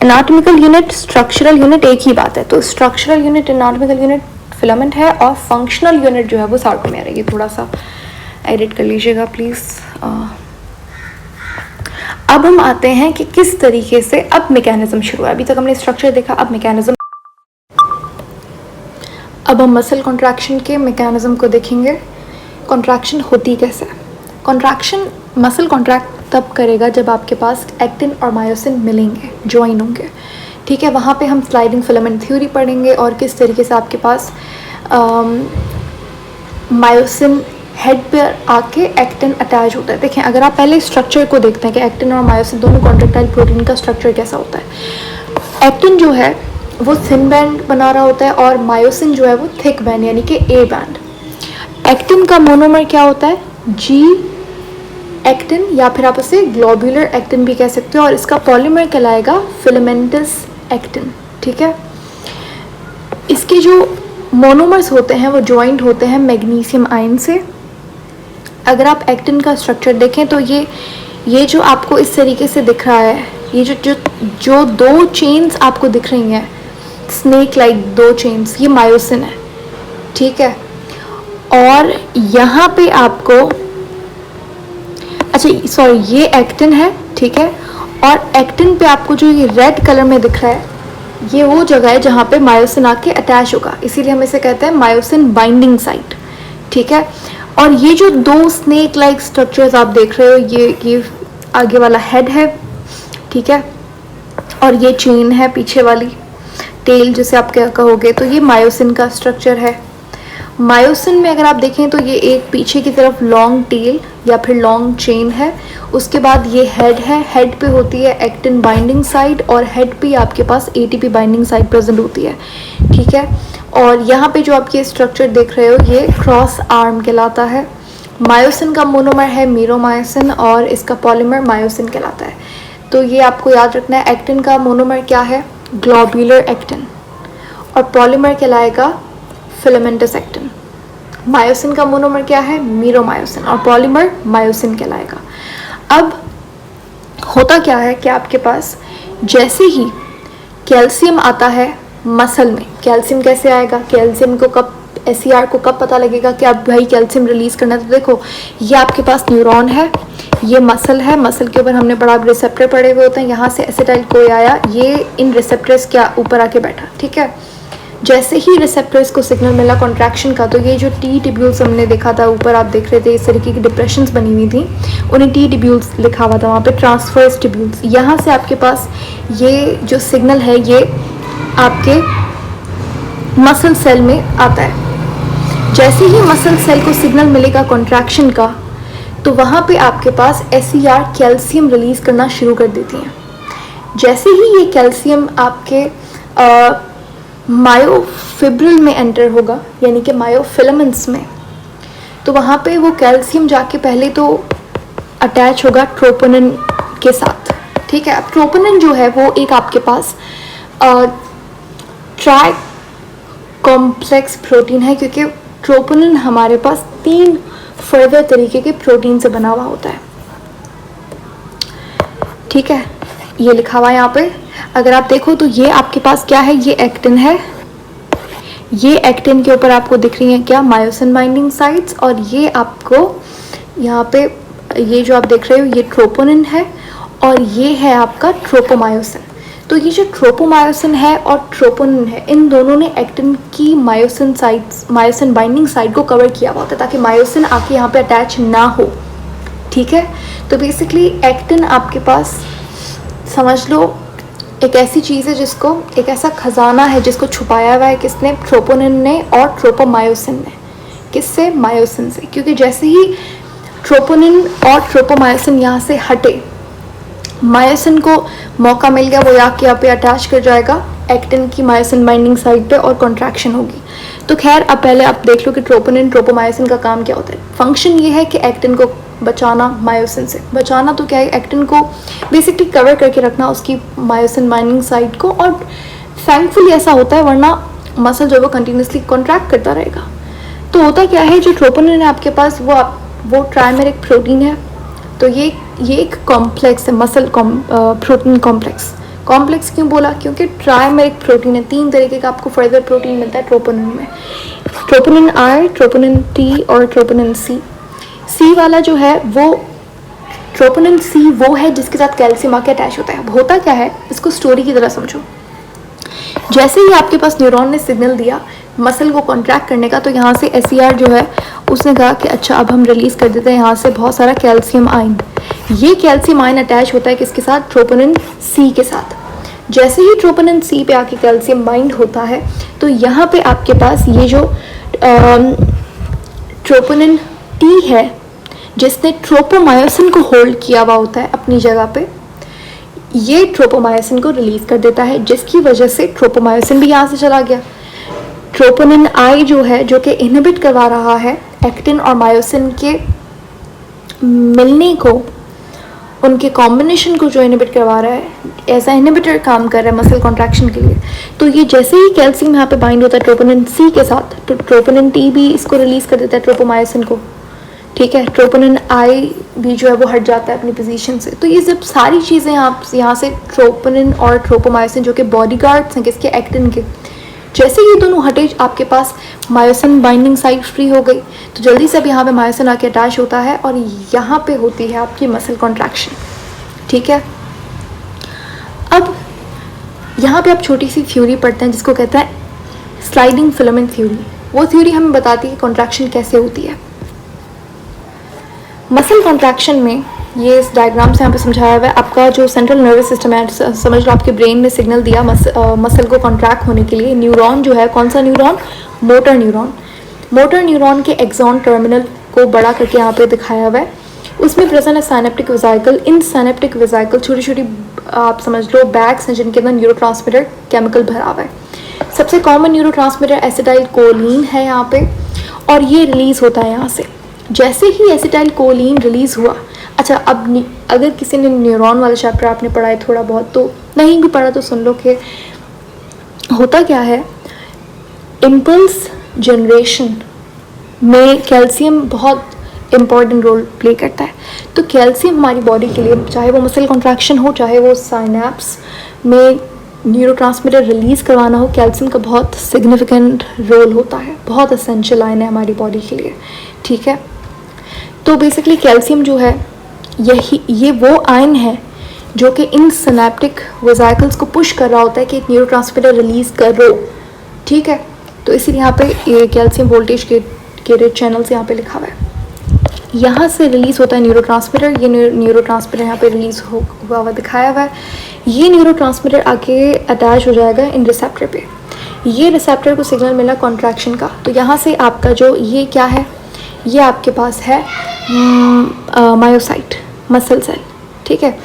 Anatomical unit structural unit एक ही बात है, तो structural unit anatomical unit filament है और फंक्शनल यूनिट जो है वो सार्कोमेयर है। ये थोड़ा सा एडिट कर लीजिएगा प्लीज़। अब हम आते हैं कि किस तरीके से अब मैकेनिज्म शुरू है। अभी तक हमने स्ट्रक्चर देखा, अब मैकेनिज्म, अब हम मसल कॉन्ट्रैक्शन के मैकेनिज्म को देखेंगे। कॉन्ट्रैक्शन होती कैसे, कॉन्ट्रैक्शन, मसल कॉन्ट्रैक्ट तब करेगा जब आपके पास एक्टिन और मायोसिन मिलेंगे, ज्वाइन होंगे, ठीक है। वहाँ पे हम स्लाइडिंग फिलामेंट थ्योरी पढ़ेंगे और किस तरीके से आपके पास मायोसिन हेड पे आके एक्टिन अटैच होता है। देखें, अगर आप पहले स्ट्रक्चर को देखते हैं कि एक्टिन और मायोसिन दोनों कॉन्ट्रैक्टाइल प्रोटीन का स्ट्रक्चर कैसा होता है। एक्टिन जो है वो थिन बैंड बना रहा होता है और मायोसिन जो है वो थिक बैंड यानी कि ए बैंड। एक्टिन का मोनोमर क्या होता है, जी एक्टिन, या फिर आप उसे ग्लोब्यूलर एक्टिन भी कह सकते हो, और इसका पॉलीमर कहलाएगा फिलामेंटस एक्टिन, ठीक है। इसके जो मोनोमर्स होते हैं वो ज्वाइंट होते हैं मैग्नीशियम आयन से। अगर आप एक्टिन का स्ट्रक्चर देखें तो ये जो आपको इस तरीके से दिख रहा है, ये जो दो चेन्स आपको दिख रही हैं, स्नेक लाइक दो चेन्स, ये मायोसिन है, ठीक है। और यहाँ पे आपको, अच्छा सॉरी, ये एक्टिन है, ठीक है। और एक्टिन पे आपको जो ये रेड कलर में दिख रहा है, ये वो जगह है जहाँ पे मायोसिन आके अटैच होगा, इसीलिए हम इसे कहते हैं मायोसिन बाइंडिंग साइट, ठीक है। और ये जो दो स्नेक लाइक स्ट्रक्चर्स आप देख रहे हो, ये आगे वाला हेड है, ठीक है, और ये चेन है पीछे वाली, टेल जिसे आप क्या कहोगे, तो ये मायोसिन का स्ट्रक्चर है। मायोसिन में अगर आप देखें तो ये एक पीछे की तरफ लॉन्ग टेल या फिर लॉन्ग चेन है, उसके बाद ये हेड है, हेड पे होती है एक्टिन बाइंडिंग साइट और हेड पे आपके पास एटीपी बाइंडिंग साइट प्रेजेंट होती है, ठीक है। और यहाँ पे जो आप ये स्ट्रक्चर देख रहे हो ये क्रॉस आर्म कहलाता है। मायोसिन का मोनोमर है मीरोमायोसिन और इसका पॉलीमर मायोसिन कहलाता है। तो ये आपको याद रखना है, एक्टिन का मोनोमर क्या है, ग्लोब्यूलर एक्टिन, और पॉलीमर कहलाएगा फिलामेंटस एक्टिन। मायोसिन का मोनोमर क्या है, मीरोमायोसिन, और पॉलीमर मायोसिन कहलाएगा। अब होता क्या है कि आपके पास जैसे ही कैल्शियम आता है मसल में, कैल्शियम कैसे आएगा, कैल्शियम को कब, SCR को कब पता लगेगा कि अब भाई कैल्शियम रिलीज करना है, तो देखो ये आपके पास न्यूरॉन है, ये मसल है, मसल के ऊपर हमने बड़ा रिसेप्टर पड़े हुए होते हैं, यहाँ से एसिटाइल कोई आया, ये इन रिसेप्टर्स के ऊपर आके बैठा, ठीक है। जैसे ही रिसेप्टर्स को सिग्नल मिला कॉन्ट्रैक्शन का, तो ये जो टी टिब्यूल्स हमने देखा था ऊपर, आप देख रहे थे इस तरीके की डिप्रेशंस बनी हुई थी, उन्हें टी टिब्यूल्स लिखा हुआ था वहाँ पे, ट्रांसफर्स टिब्यूल्स। यहाँ से आपके पास ये जो सिग्नल है ये आपके मसल सेल में आता है। जैसे ही मसल सेल को सिग्नल मिलेगा कॉन्ट्रैक्शन का, तो वहाँ पे आपके पास SCR कैल्शियम रिलीज करना शुरू कर देती हैं। जैसे ही ये कैल्शियम आपके मायोफिब्रिल में एंटर होगा, यानी कि मायोफिलामेंट्स में, तो वहाँ पे वो कैल्शियम जाके पहले तो अटैच होगा ट्रोपोनिन के साथ, ठीक है। अब ट्रोपोनिन जो है वो एक आपके पास ट्राई कॉम्प्लेक्स प्रोटीन है, क्योंकि ट्रोपोनिन हमारे पास 3 फर्दर तरीके के प्रोटीन से बना हुआ होता है, ठीक है। ये लिखा हुआ है यहाँ पे, अगर आप देखो तो ये आपके पास क्या है, ये एक्टिन है, ये एक्टिन के ऊपर आपको दिख रही है क्या, मायोसिन बाइंडिंग साइट्स, और ये आपको यहाँ पे ये जो आप देख रहे हो ये ट्रोपोनिन है, और ये है आपका ट्रोपोमायोसिन। तो ये जो ट्रोपोमायोसिन है और ट्रोपोनिन है, इन दोनों ने एक्टिन की myosin sites, myosin binding site को कवर किया हुआ होता है ताकि मायोसिन आके यहाँ पे अटैच ना हो, ठीक है। तो बेसिकली एक्टिन आपके पास समझ लो एक ऐसी चीज़ है जिसको, एक ऐसा खजाना है जिसको छुपाया हुआ है किसने, ट्रोपोनिन ने और ट्रोपोमायोसिन ने। किससे, मायोसिन से, क्योंकि जैसे ही ट्रोपोनिन और ट्रोपोमायोसिन यहाँ से हटे, मायोसिन को मौका मिल गया, वो यहाँ पे अटैच कर जाएगा एक्टिन की मायोसिन बाइंडिंग साइट पे और कॉन्ट्रैक्शन होगी। तो खैर अब पहले आप देख लो कि ट्रोपोनिन ट्रोपोमायोसिन का काम क्या होता है। फंक्शन ये है कि एक्टिन को बचाना, मायोसिन से बचाना, तो क्या है, एक्टिन को बेसिकली कवर करके रखना उसकी मायोसिन बाइंडिंग साइट को, और थैंकफुली ऐसा होता है, वरना मसल जो है वो कंटिन्यूसली कॉन्ट्रैक्ट करता रहेगा। तो होता क्या है, जो ट्रोपोनिन है आपके पास वो ट्राइमेरिक प्रोटीन है, तो ये एक कॉम्प्लेक्स है, मसल प्रोटीन कॉम्प्लेक्स क्यों बोला, क्योंकि ट्राइमेरिक प्रोटीन है, 3 तरीके का आपको फर्दर प्रोटीन मिलता है ट्रोपोनिन में, ट्रोपोनिन I, ट्रोपोनिन T और ट्रोपोनिन C वाला जो है वो ट्रोपोनिन C वो है जिसके साथ कैल्शियम आके अटैच होता है। होता क्या है, इसको स्टोरी की तरह समझो। जैसे ही आपके पास न्यूरॉन ने सिग्नल दिया मसल को कॉन्ट्रैक्ट करने का, तो यहाँ से SCR जो है उसने कहा कि अच्छा अब हम रिलीज कर देते हैं यहाँ से बहुत सारा कैल्शियम आयन। ये कैल्शियम आयन अटैच होता है किसके साथ, ट्रोपोनिन C के साथ। जैसे ही ट्रोपोनिन C पे आके कैल्शियम बाइंड होता है, तो यहाँ पे आपके पास ये जो ट्रोपोनिन T है जिसने ट्रोपोमायोसिन को होल्ड किया हुआ होता है अपनी जगह पे, ये ट्रोपोमायोसिन को रिलीज कर देता है, जिसकी वजह से ट्रोपोमायोसिन भी यहाँ से चला गया। ट्रोपोनिन I जो है, जो कि इनहिबिट करवा रहा है एक्टिन और मायोसिन के मिलने को, उनके कॉम्बिनेशन को जो इनहिबिट करवा रहा है, एज अ इनहिबिटर काम कर रहा है मसल कॉन्ट्रैक्शन के लिए। तो ये जैसे ही कैल्शियम यहाँ पे बाइंड होता है ट्रोपोनिन C के साथ, तो ट्रोपोनिन T भी इसको रिलीज कर देता है ट्रोपोमायोसिन को, ठीक है। ट्रोपोनिन I भी जो है वो हट जाता है अपनी पोजीशन से। तो ये सब सारी चीज़ें आप यहाँ से ट्रोपोनिन और ट्रोपोमायोसिन जो कि बॉडीगार्ड्स हैं किसके, एक्टिन के, जैसे ये दोनों हटे आपके पास मायोसिन बाइंडिंग साइट फ्री हो गई, तो जल्दी से अब यहाँ पे मायोसिन आके अटैच होता है और यहाँ पे होती है आपकी मसल कॉन्ट्रैक्शन, ठीक है। अब यहाँ पे आप छोटी सी थ्योरी पढ़ते हैं जिसको कहते हैं स्लाइडिंग फिलामेंट थ्योरी। वो थ्योरी हमें बताती है कॉन्ट्रैक्शन कैसे होती है। मसल कॉन्ट्रैक्शन में ये इस डायग्राम से यहाँ पे समझाया हुआ है, आपका जो सेंट्रल नर्वस सिस्टम है, समझ लो आपके ब्रेन ने सिग्नल दिया मसल को कॉन्ट्रैक्ट होने के लिए। न्यूरॉन जो है, कौन सा neuron? Motor neuron. Motor neuron के एक्सॉन टर्मिनल को बड़ा करके यहाँ पे दिखाया हुआ है, उसमें प्रेजेंट है साइनेप्टिक वेसिकल। इन साइनेप्टिक वेसिकल छोटी छोटी आप समझ लो बैग्स हैं जिनके अंदर न्यूरोट्रांसमीटर केमिकल भरा हुआ है। सबसे कॉमन न्यूरोट्रांसमीटर एसिटाइल कोलिन है यहाँ पे, और ये रिलीज होता है यहाँ से। जैसे ही एसिटाइल कोलिन रिलीज हुआ, अच्छा अब अगर किसी ने न्यूरॉन वाला चैप्टर आपने पढ़ा है थोड़ा बहुत, तो नहीं भी पढ़ा तो सुन लो कि होता क्या है। इम्पल्स जनरेशन में कैल्शियम बहुत इम्पॉर्टेंट रोल प्ले करता है। तो कैल्शियम हमारी बॉडी के लिए, चाहे वो मसल कॉन्ट्रैक्शन हो, चाहे वो साइनैप्स में न्यूरोट्रांसमीटर रिलीज करवाना हो, कैल्शियम का बहुत सिग्निफिकेंट रोल होता है, बहुत असेंशियल आयन है हमारी बॉडी के लिए। ठीक है, तो बेसिकली कैल्शियम जो है ये वो आयन है जो कि इन सिनेप्टिक वेसिकल्स को पुश कर रहा होता है कि एक न्यूरोट्रांसमीटर रिलीज करो। ठीक है, तो इसीलिए यहाँ पे ये कैल्शियम वोल्टेज के रेड चैनल्स यहाँ पे लिखा हुआ है। यहाँ से रिलीज होता है न्यूरोट्रांसमीटर, ये न्यूरोट्रांसमीटर यहाँ पे रिलीज हुआ हुआ दिखाया हुआ है। ये न्यूरोट्रांसमीटर आके अटैच हो जाएगा इन रिसेप्टर पे। ये रिसेप्टर को सिग्नल मिला कॉन्ट्रैक्शन का, तो यहाँ से आपका जो ये क्या है, ये आपके पास है मायोसाइट, मसल सेल। ठीक है,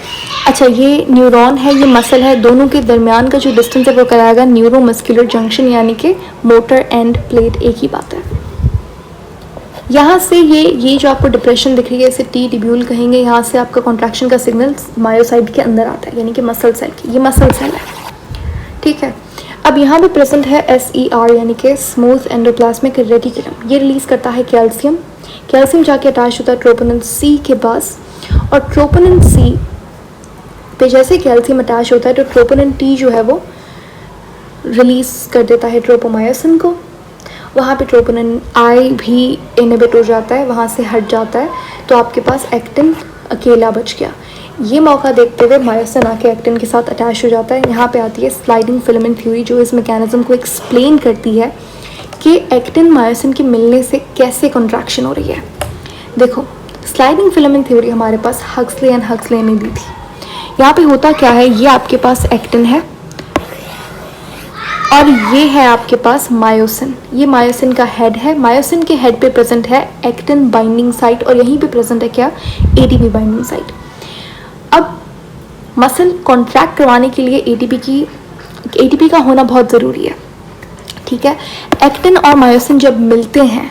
अच्छा ये न्यूरॉन है, ये मसल है, दोनों के दरमियान का जो डिस्टेंस है वो कराएगा न्यूरोमस्कुलर जंक्शन, यानी कि मोटर एंड प्लेट, एक ही बात है। यहाँ से ये जो आपको डिप्रेशन दिख रही है इसे टी टिब्यूल कहेंगे। यहाँ से आपका कॉन्ट्रैक्शन का सिग्नल मायोसाइट के अंदर आता है, यानी कि मसल सेल की, ये मसल सेल है। ठीक है, अब यहाँ पे प्रेजेंट है SER यानी कि स्मूथ एंडोप्लाज्मिक रेटिकुलम। ये रिलीज करता है कैल्शियम। कैल्शियम जाके अटैच होता है ट्रोपोनिन C के पास, और ट्रोपोनिन C पे जैसे कैल्शियम अटैच होता है तो ट्रोपोनिन T जो है वो रिलीज कर देता है ट्रोपोमायोसिन को। वहाँ पे ट्रोपोनिन I भी इनहिबिट हो जाता है, वहाँ से हट जाता है, तो आपके पास एक्टिन अकेला बच गया। ये मौका देखते हुए मायोसिन आके एक्टिन के साथ अटैच हो जाता है। यहाँ पे आती है स्लाइडिंग फिलामेंट थ्योरी, जो इस मैकेनिज्म को एक्सप्लेन करती है कि एक्टिन मायोसिन के मिलने से कैसे कॉन्ट्रैक्शन हो रही है। देखो, स्लाइडिंग फिलामेंट थ्योरी हमारे पास हक्सले एंड हक्सले ने दी थी। यहाँ पे होता क्या है, ये आपके पास एक्टिन है और ये है आपके पास मायोसिन। ये मायोसिन का हेड है, मायोसिन के हेड पे प्रेजेंट है एक्टिन बाइंडिंग साइट, और यहीं पे प्रेजेंट है क्या, ATP बाइंडिंग साइट। अब मसल कॉन्ट्रैक्ट करवाने के लिए ATP का होना बहुत ज़रूरी है। ठीक है, एक्टिन और मायोसिन जब मिलते हैं,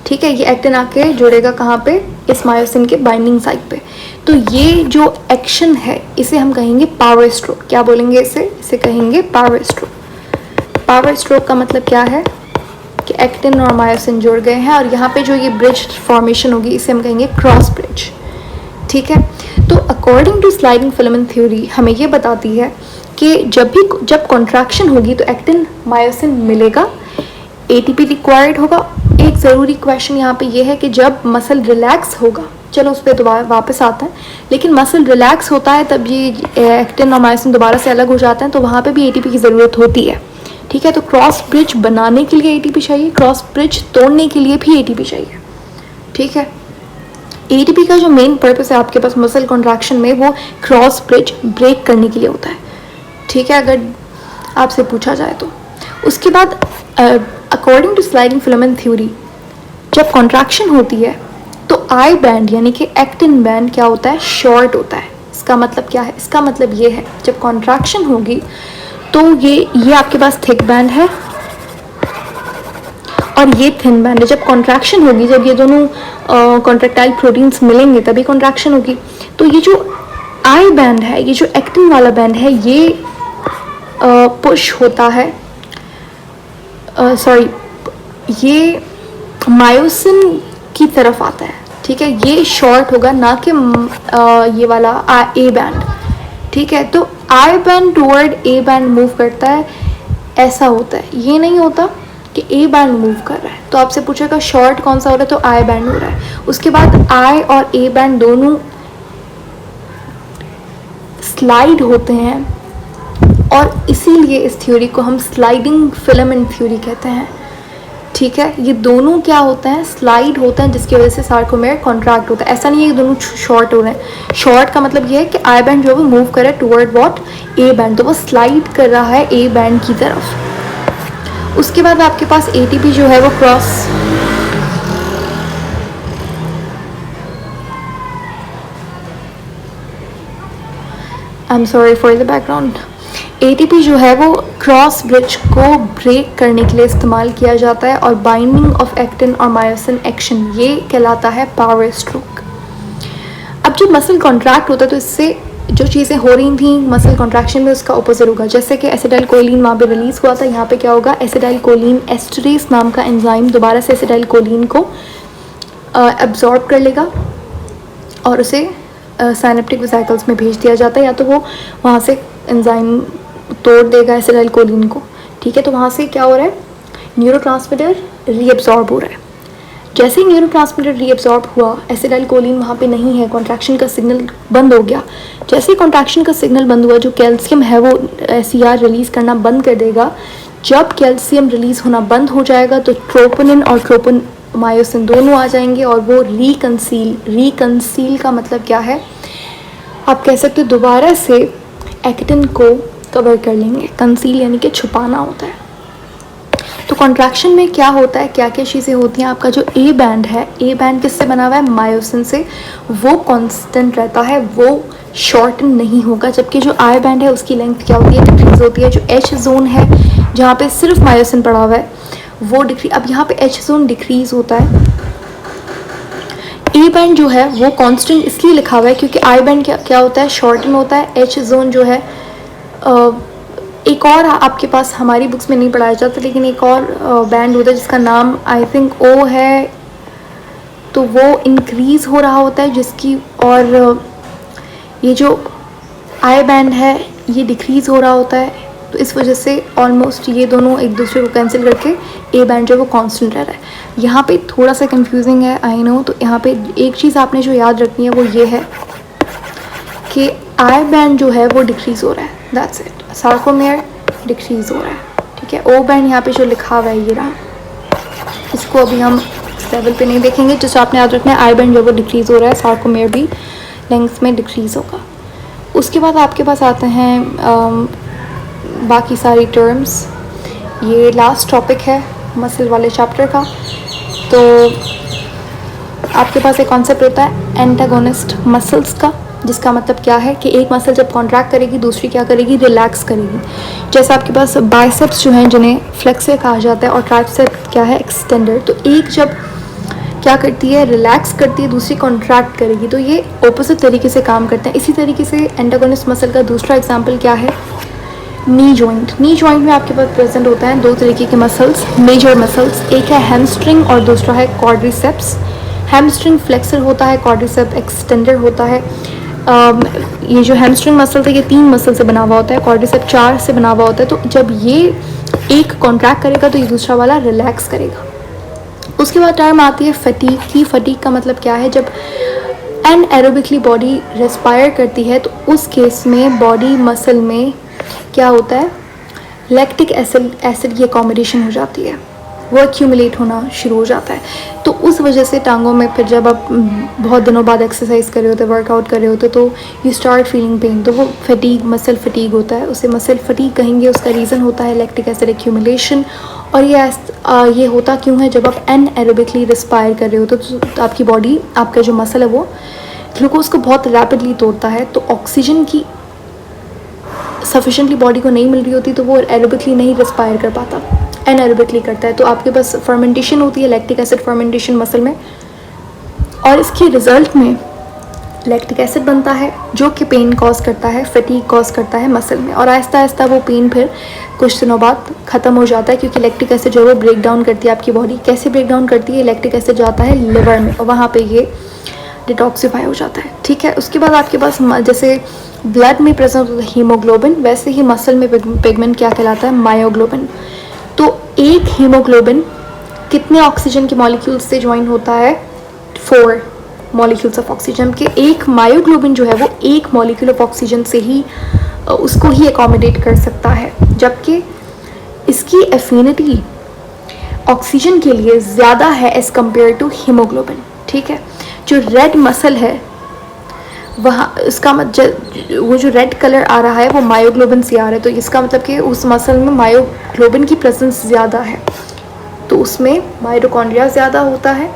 ठीक है, ये एक्टिन आके जुड़ेगा कहाँ पे, इस मायोसिन के बाइंडिंग साइट पे। तो ये जो एक्शन है इसे हम कहेंगे पावर स्ट्रोक। क्या बोलेंगे इसे कहेंगे पावर स्ट्रोक। पावर स्ट्रोक का मतलब क्या है कि एक्टिन और मायोसिन जुड़ गए हैं, और यहाँ पे जो ये ब्रिज फॉर्मेशन होगी इसे हम कहेंगे क्रॉस ब्रिज। ठीक है, तो according to sliding filament theory हमें ये बताती है कि जब कॉन्ट्रैक्शन होगी तो एक्टिन मायोसिन मिलेगा, ATP रिक्वायर्ड होगा। एक ज़रूरी क्वेश्चन यहाँ पे ये है कि जब मसल रिलैक्स होगा, चलो उस पर दोबारा वापस आता है, लेकिन मसल रिलैक्स होता है तब ये एक्टिन और मायोसिन दोबारा से अलग हो जाते हैं, तो वहाँ पे भी ATP की ज़रूरत होती है। ठीक है, तो क्रॉस ब्रिज बनाने के लिए ATP चाहिए, क्रॉस ब्रिज तोड़ने के लिए भी ATP चाहिए। ठीक है, ATP का जो मेन पर्पस है आपके पास मसल कॉन्ट्रैक्शन में, वो क्रॉस ब्रिज ब्रेक करने के लिए होता है। ठीक है, अगर आपसे पूछा जाए तो। उसके बाद according to sliding filament theory जब कॉन्ट्रैक्शन होती है तो आई बैंड यानी कि एक्टिन बैंड क्या होता है, शॉर्ट होता है। इसका मतलब क्या है, इसका मतलब ये है जब कॉन्ट्रैक्शन होगी तो ये आपके पास थिक बैंड है और ये थिन बैंड है। जब कॉन्ट्रैक्शन होगी, जब ये दोनों कॉन्ट्रैक्टाइल प्रोटीन्स मिलेंगे तभी कॉन्ट्रैक्शन होगी। तो ये जो आई बैंड है, ये जो एक्टिन वाला बैंड है, ये पुश होता है, ये मायोसिन की तरफ आता है। ठीक है, ये शॉर्ट होगा, ना कि ये वाला ए बैंड। ठीक है, तो I band toward A band move करता है, ऐसा होता है। ये नहीं होता कि ए बैंड मूव कर रहा है, तो आपसे पूछेगा शॉर्ट कौन सा हो रहा है, तो आई बैंड हो रहा है। उसके बाद आई और ए बैंड दोनों स्लाइड होते हैं, और इसीलिए इस थ्योरी को हम स्लाइडिंग फिलामेंट थ्योरी कहते हैं। ठीक है, ये दोनों क्या होते हैं, स्लाइड होते हैं, जिसकी वजह से सार्कोमेयर कॉन्ट्रैक्ट होता है। ऐसा नहीं है कि दोनों शॉर्ट हो रहे हैं। शॉर्ट का मतलब ये है कि आई बैंड जो है वो मूव कर रहा है टुवर्ड व्हाट, ए बैंड, तो वो स्लाइड कर रहा है ए बैंड की तरफ। उसके बाद आपके पास एटीपी जो है वो cross, I am sorry for the background, ATP जो है वो क्रॉस ब्रिज को ब्रेक करने के लिए इस्तेमाल किया जाता है, और बाइंडिंग ऑफ एक्टिन और मायोसिन एक्शन, ये कहलाता है पावर स्ट्रोक। अब जब मसल कॉन्ट्रैक्ट होता है तो इससे जो चीज़ें हो रही थी मसल कॉन्ट्रैक्शन में, उसका ऑपोजिट होगा। जैसे कि एसिटाइल कोलिन वहाँ पे रिलीज हुआ था, यहाँ पे क्या होगा, एसिटाइल कोलिन एस्टरेज नाम का एंजाइम दोबारा से एसिटाइल कोलिन को एब्जॉर्ब कर लेगा और उसे साइनेप्टिक वेसिकल्स में भेज दिया जाता है, या तो वो वहाँ से एंजाइम तोड़ देगा एसिटाइल कोलिन को। ठीक है, तो वहाँ से क्या हो रहा है, न्यूरोट्रांसमीटर रीअब्जॉर्ब हो रहा है। जैसे ही न्यूरोट्रांसमीटर रीअब्जॉर्ब हुआ, एसिटाइल कोलिन वहाँ पे नहीं है, कॉन्ट्रैक्शन का सिग्नल बंद हो गया। जैसे ही कॉन्ट्रैक्शन का सिग्नल बंद हुआ, जो कैल्शियम है वो SCR रिलीज़ करना बंद कर देगा। जब कैल्शियम रिलीज़ होना बंद हो जाएगा तो ट्रोपोनिन और ट्रोपोमायोसिन दोनों आ जाएंगे और वो रिकंसील का मतलब क्या है, आप कह सकते हो दोबारा से एक्टिन को कवर कर लेंगे। कंसील यानी कि छुपाना होता है। तो कॉन्ट्रैक्शन में क्या होता है, क्या क्या चीज़ें होती हैं, आपका जो ए बैंड है, ए बैंड किससे बना हुआ है, मायोसिन से, वो कांस्टेंट रहता है, वो शॉर्टन नहीं होगा। जबकि जो आई बैंड है उसकी लेंथ क्या होती है, डिक्रीज होती है। जो एच जोन है जहाँ पे सिर्फ मायोसिन पड़ा हुआ है वो डिक्रीज, अब यहाँ पे एच जोन डिक्रीज होता है। ए बैंड जो है वो कांस्टेंट इसलिए लिखा हुआ है क्योंकि आई बैंड क्या होता है, शॉर्टन होता है। एच जोन जो है एक और आपके पास हमारी बुक्स में नहीं पढ़ाया जाता, लेकिन एक और बैंड होता है जिसका नाम आई थिंक ओ है, तो वो इंक्रीज हो रहा होता है जिसकी, और ये जो आई बैंड है ये डिक्रीज हो रहा होता है। तो इस वजह से ऑलमोस्ट ये दोनों एक दूसरे को कैंसिल करके ए बैंड जो है वो कांस्टेंट रह रहा है। यहाँ पे थोड़ा सा कंफ्यूजिंग है, आई नो। तो यहाँ पे एक चीज़ आपने जो याद रखनी है वो ये है कि आई बैंड जो है वो डिक्रीज हो रहा है, दैट्स इट। सार्कोमेयर डिक्रीज हो रहा है, ठीक है। ओ बैंड यहाँ पे जो लिखा हुआ है ये रहा, इसको अभी हम इस लेवल पे नहीं देखेंगे। जैसे आपने याद रखना है आई बैंड जो वो डिक्रीज हो रहा है, सार्कोमेयर भी लेंथ में डिक्रीज होगा। उसके बाद आपके पास आते हैं बाकी सारी टर्म्स। ये लास्ट टॉपिक है मसल वाले चैप्टर का। तो आपके पास एक कॉन्सेप्ट होता है एंटागोनिस्ट मसल्स का, जिसका मतलब क्या है कि एक मसल जब कॉन्ट्रैक्ट करेगी दूसरी क्या करेगी, रिलैक्स करेगी। जैसे आपके पास बाइसेप्स जो हैं जिन्हें फ्लेक्सर कहा जाता है, और ट्राइसेप क्या है, एक्सटेंडर। तो एक जब क्या करती है, रिलैक्स करती है, दूसरी कॉन्ट्रैक्ट करेगी। तो ये ऑपोजिट तरीके से काम करते हैं। इसी तरीके से एंटागोनिस्ट मसल का दूसरा एग्जाम्पल क्या है, नी जॉइंट। नी जॉइंट में आपके पास प्रेजेंट होता है दो तरीके के मसल्स, मेजर मसल्स। एक है हैमस्ट्रिंग और दूसरा है क्वाड्रिसेप्स। हैमस्ट्रिंग फ्लेक्सर होता है, क्वाड्रिसेप एक्सटेंडर होता है। ये जो हैमस्ट्रिंग मसल है ये 3 मसल से बना हुआ होता है, क्वाड्रिसेप 4 से बना हुआ होता है। तो जब ये एक कॉन्ट्रैक्ट करेगा तो ये दूसरा वाला रिलैक्स करेगा। उसके बाद टर्म आती है फटीग की। फटीग का मतलब क्या है, जब एनएरोबिकली बॉडी रेस्पायर करती है तो उस केस में बॉडी मसल में क्या होता है, लैक्टिक एसिड की अकोमोडेशन हो जाती है, वो एक्यूमुलेट होना शुरू हो जाता है। तो उस वजह से टांगों में फिर जब आप बहुत दिनों बाद एक्सरसाइज कर रहे होते, वर्कआउट कर रहे होते, तो यू स्टार्ट फीलिंग पेन, तो वो फटीग, मसल फटीग होता है, उसे मसल फटीग कहेंगे। उसका रीज़न होता है लैक्टिक एसिड एक्यूमुलेशन। और ये होता क्यों है, जब आप एनएरोबिकली रिस्पायर कर रहे होते तो आपकी बॉडी, आपका जो मसल है वो ग्लूकोज को बहुत रैपिडली तोड़ता है, तो ऑक्सीजन की सफिशेंटली बॉडी को नहीं मिल रही होती, तो वो एरोबिकली नहीं रिस्पायर कर पाता, एनएरोबिकली करता है। तो आपके पास फर्मेंटेशन होती है, लैक्टिक एसिड फर्मेंटेशन मसल में, और इसके रिजल्ट में लैक्टिक एसिड बनता है जो कि पेन कॉज करता है, फटीग कॉज करता है मसल में। और आहिस्ता आहिस्ता वो पेन फिर कुछ दिनों बाद ख़त्म हो जाता है, क्योंकि लैक्टिक एसिड जो है वो ब्रेक डाउन करती है आपकी बॉडी। कैसे ब्रेक डाउन करती है, लैक्टिक एसिड जाता है लिवर में और वहाँ पे ये डिटॉक्सिफाई हो जाता है, ठीक है। उसके बाद आपके पास जैसे ब्लड में प्रेजेंट होता है हीमोग्लोबिन, वैसे ही मसल में पिगमेंट क्या कहलाता है, मायोग्लोबिन। तो एक हीमोग्लोबिन कितने ऑक्सीजन के मॉलिक्यूल्स से ज्वाइन होता है, 4 मॉलिक्यूल्स ऑफ ऑक्सीजन के। एक मायोग्लोबिन जो है वो एक मॉलिक्यूल ऑफ ऑक्सीजन से ही उसको ही अकोमोडेट कर सकता है, जबकि इसकी एफिनिटी ऑक्सीजन के लिए ज़्यादा है एज़ कम्पेयर टू हीमोग्लोबिन, ठीक है। जो रेड मसल है वहाँ इसका वो जो रेड कलर आ रहा है वो मायोग्लोबिन से आ रहा है, तो इसका मतलब कि उस मसल में मायोग्लोबिन की प्रेजेंस ज़्यादा है, तो उसमें माइटोकॉन्ड्रिया ज़्यादा होता है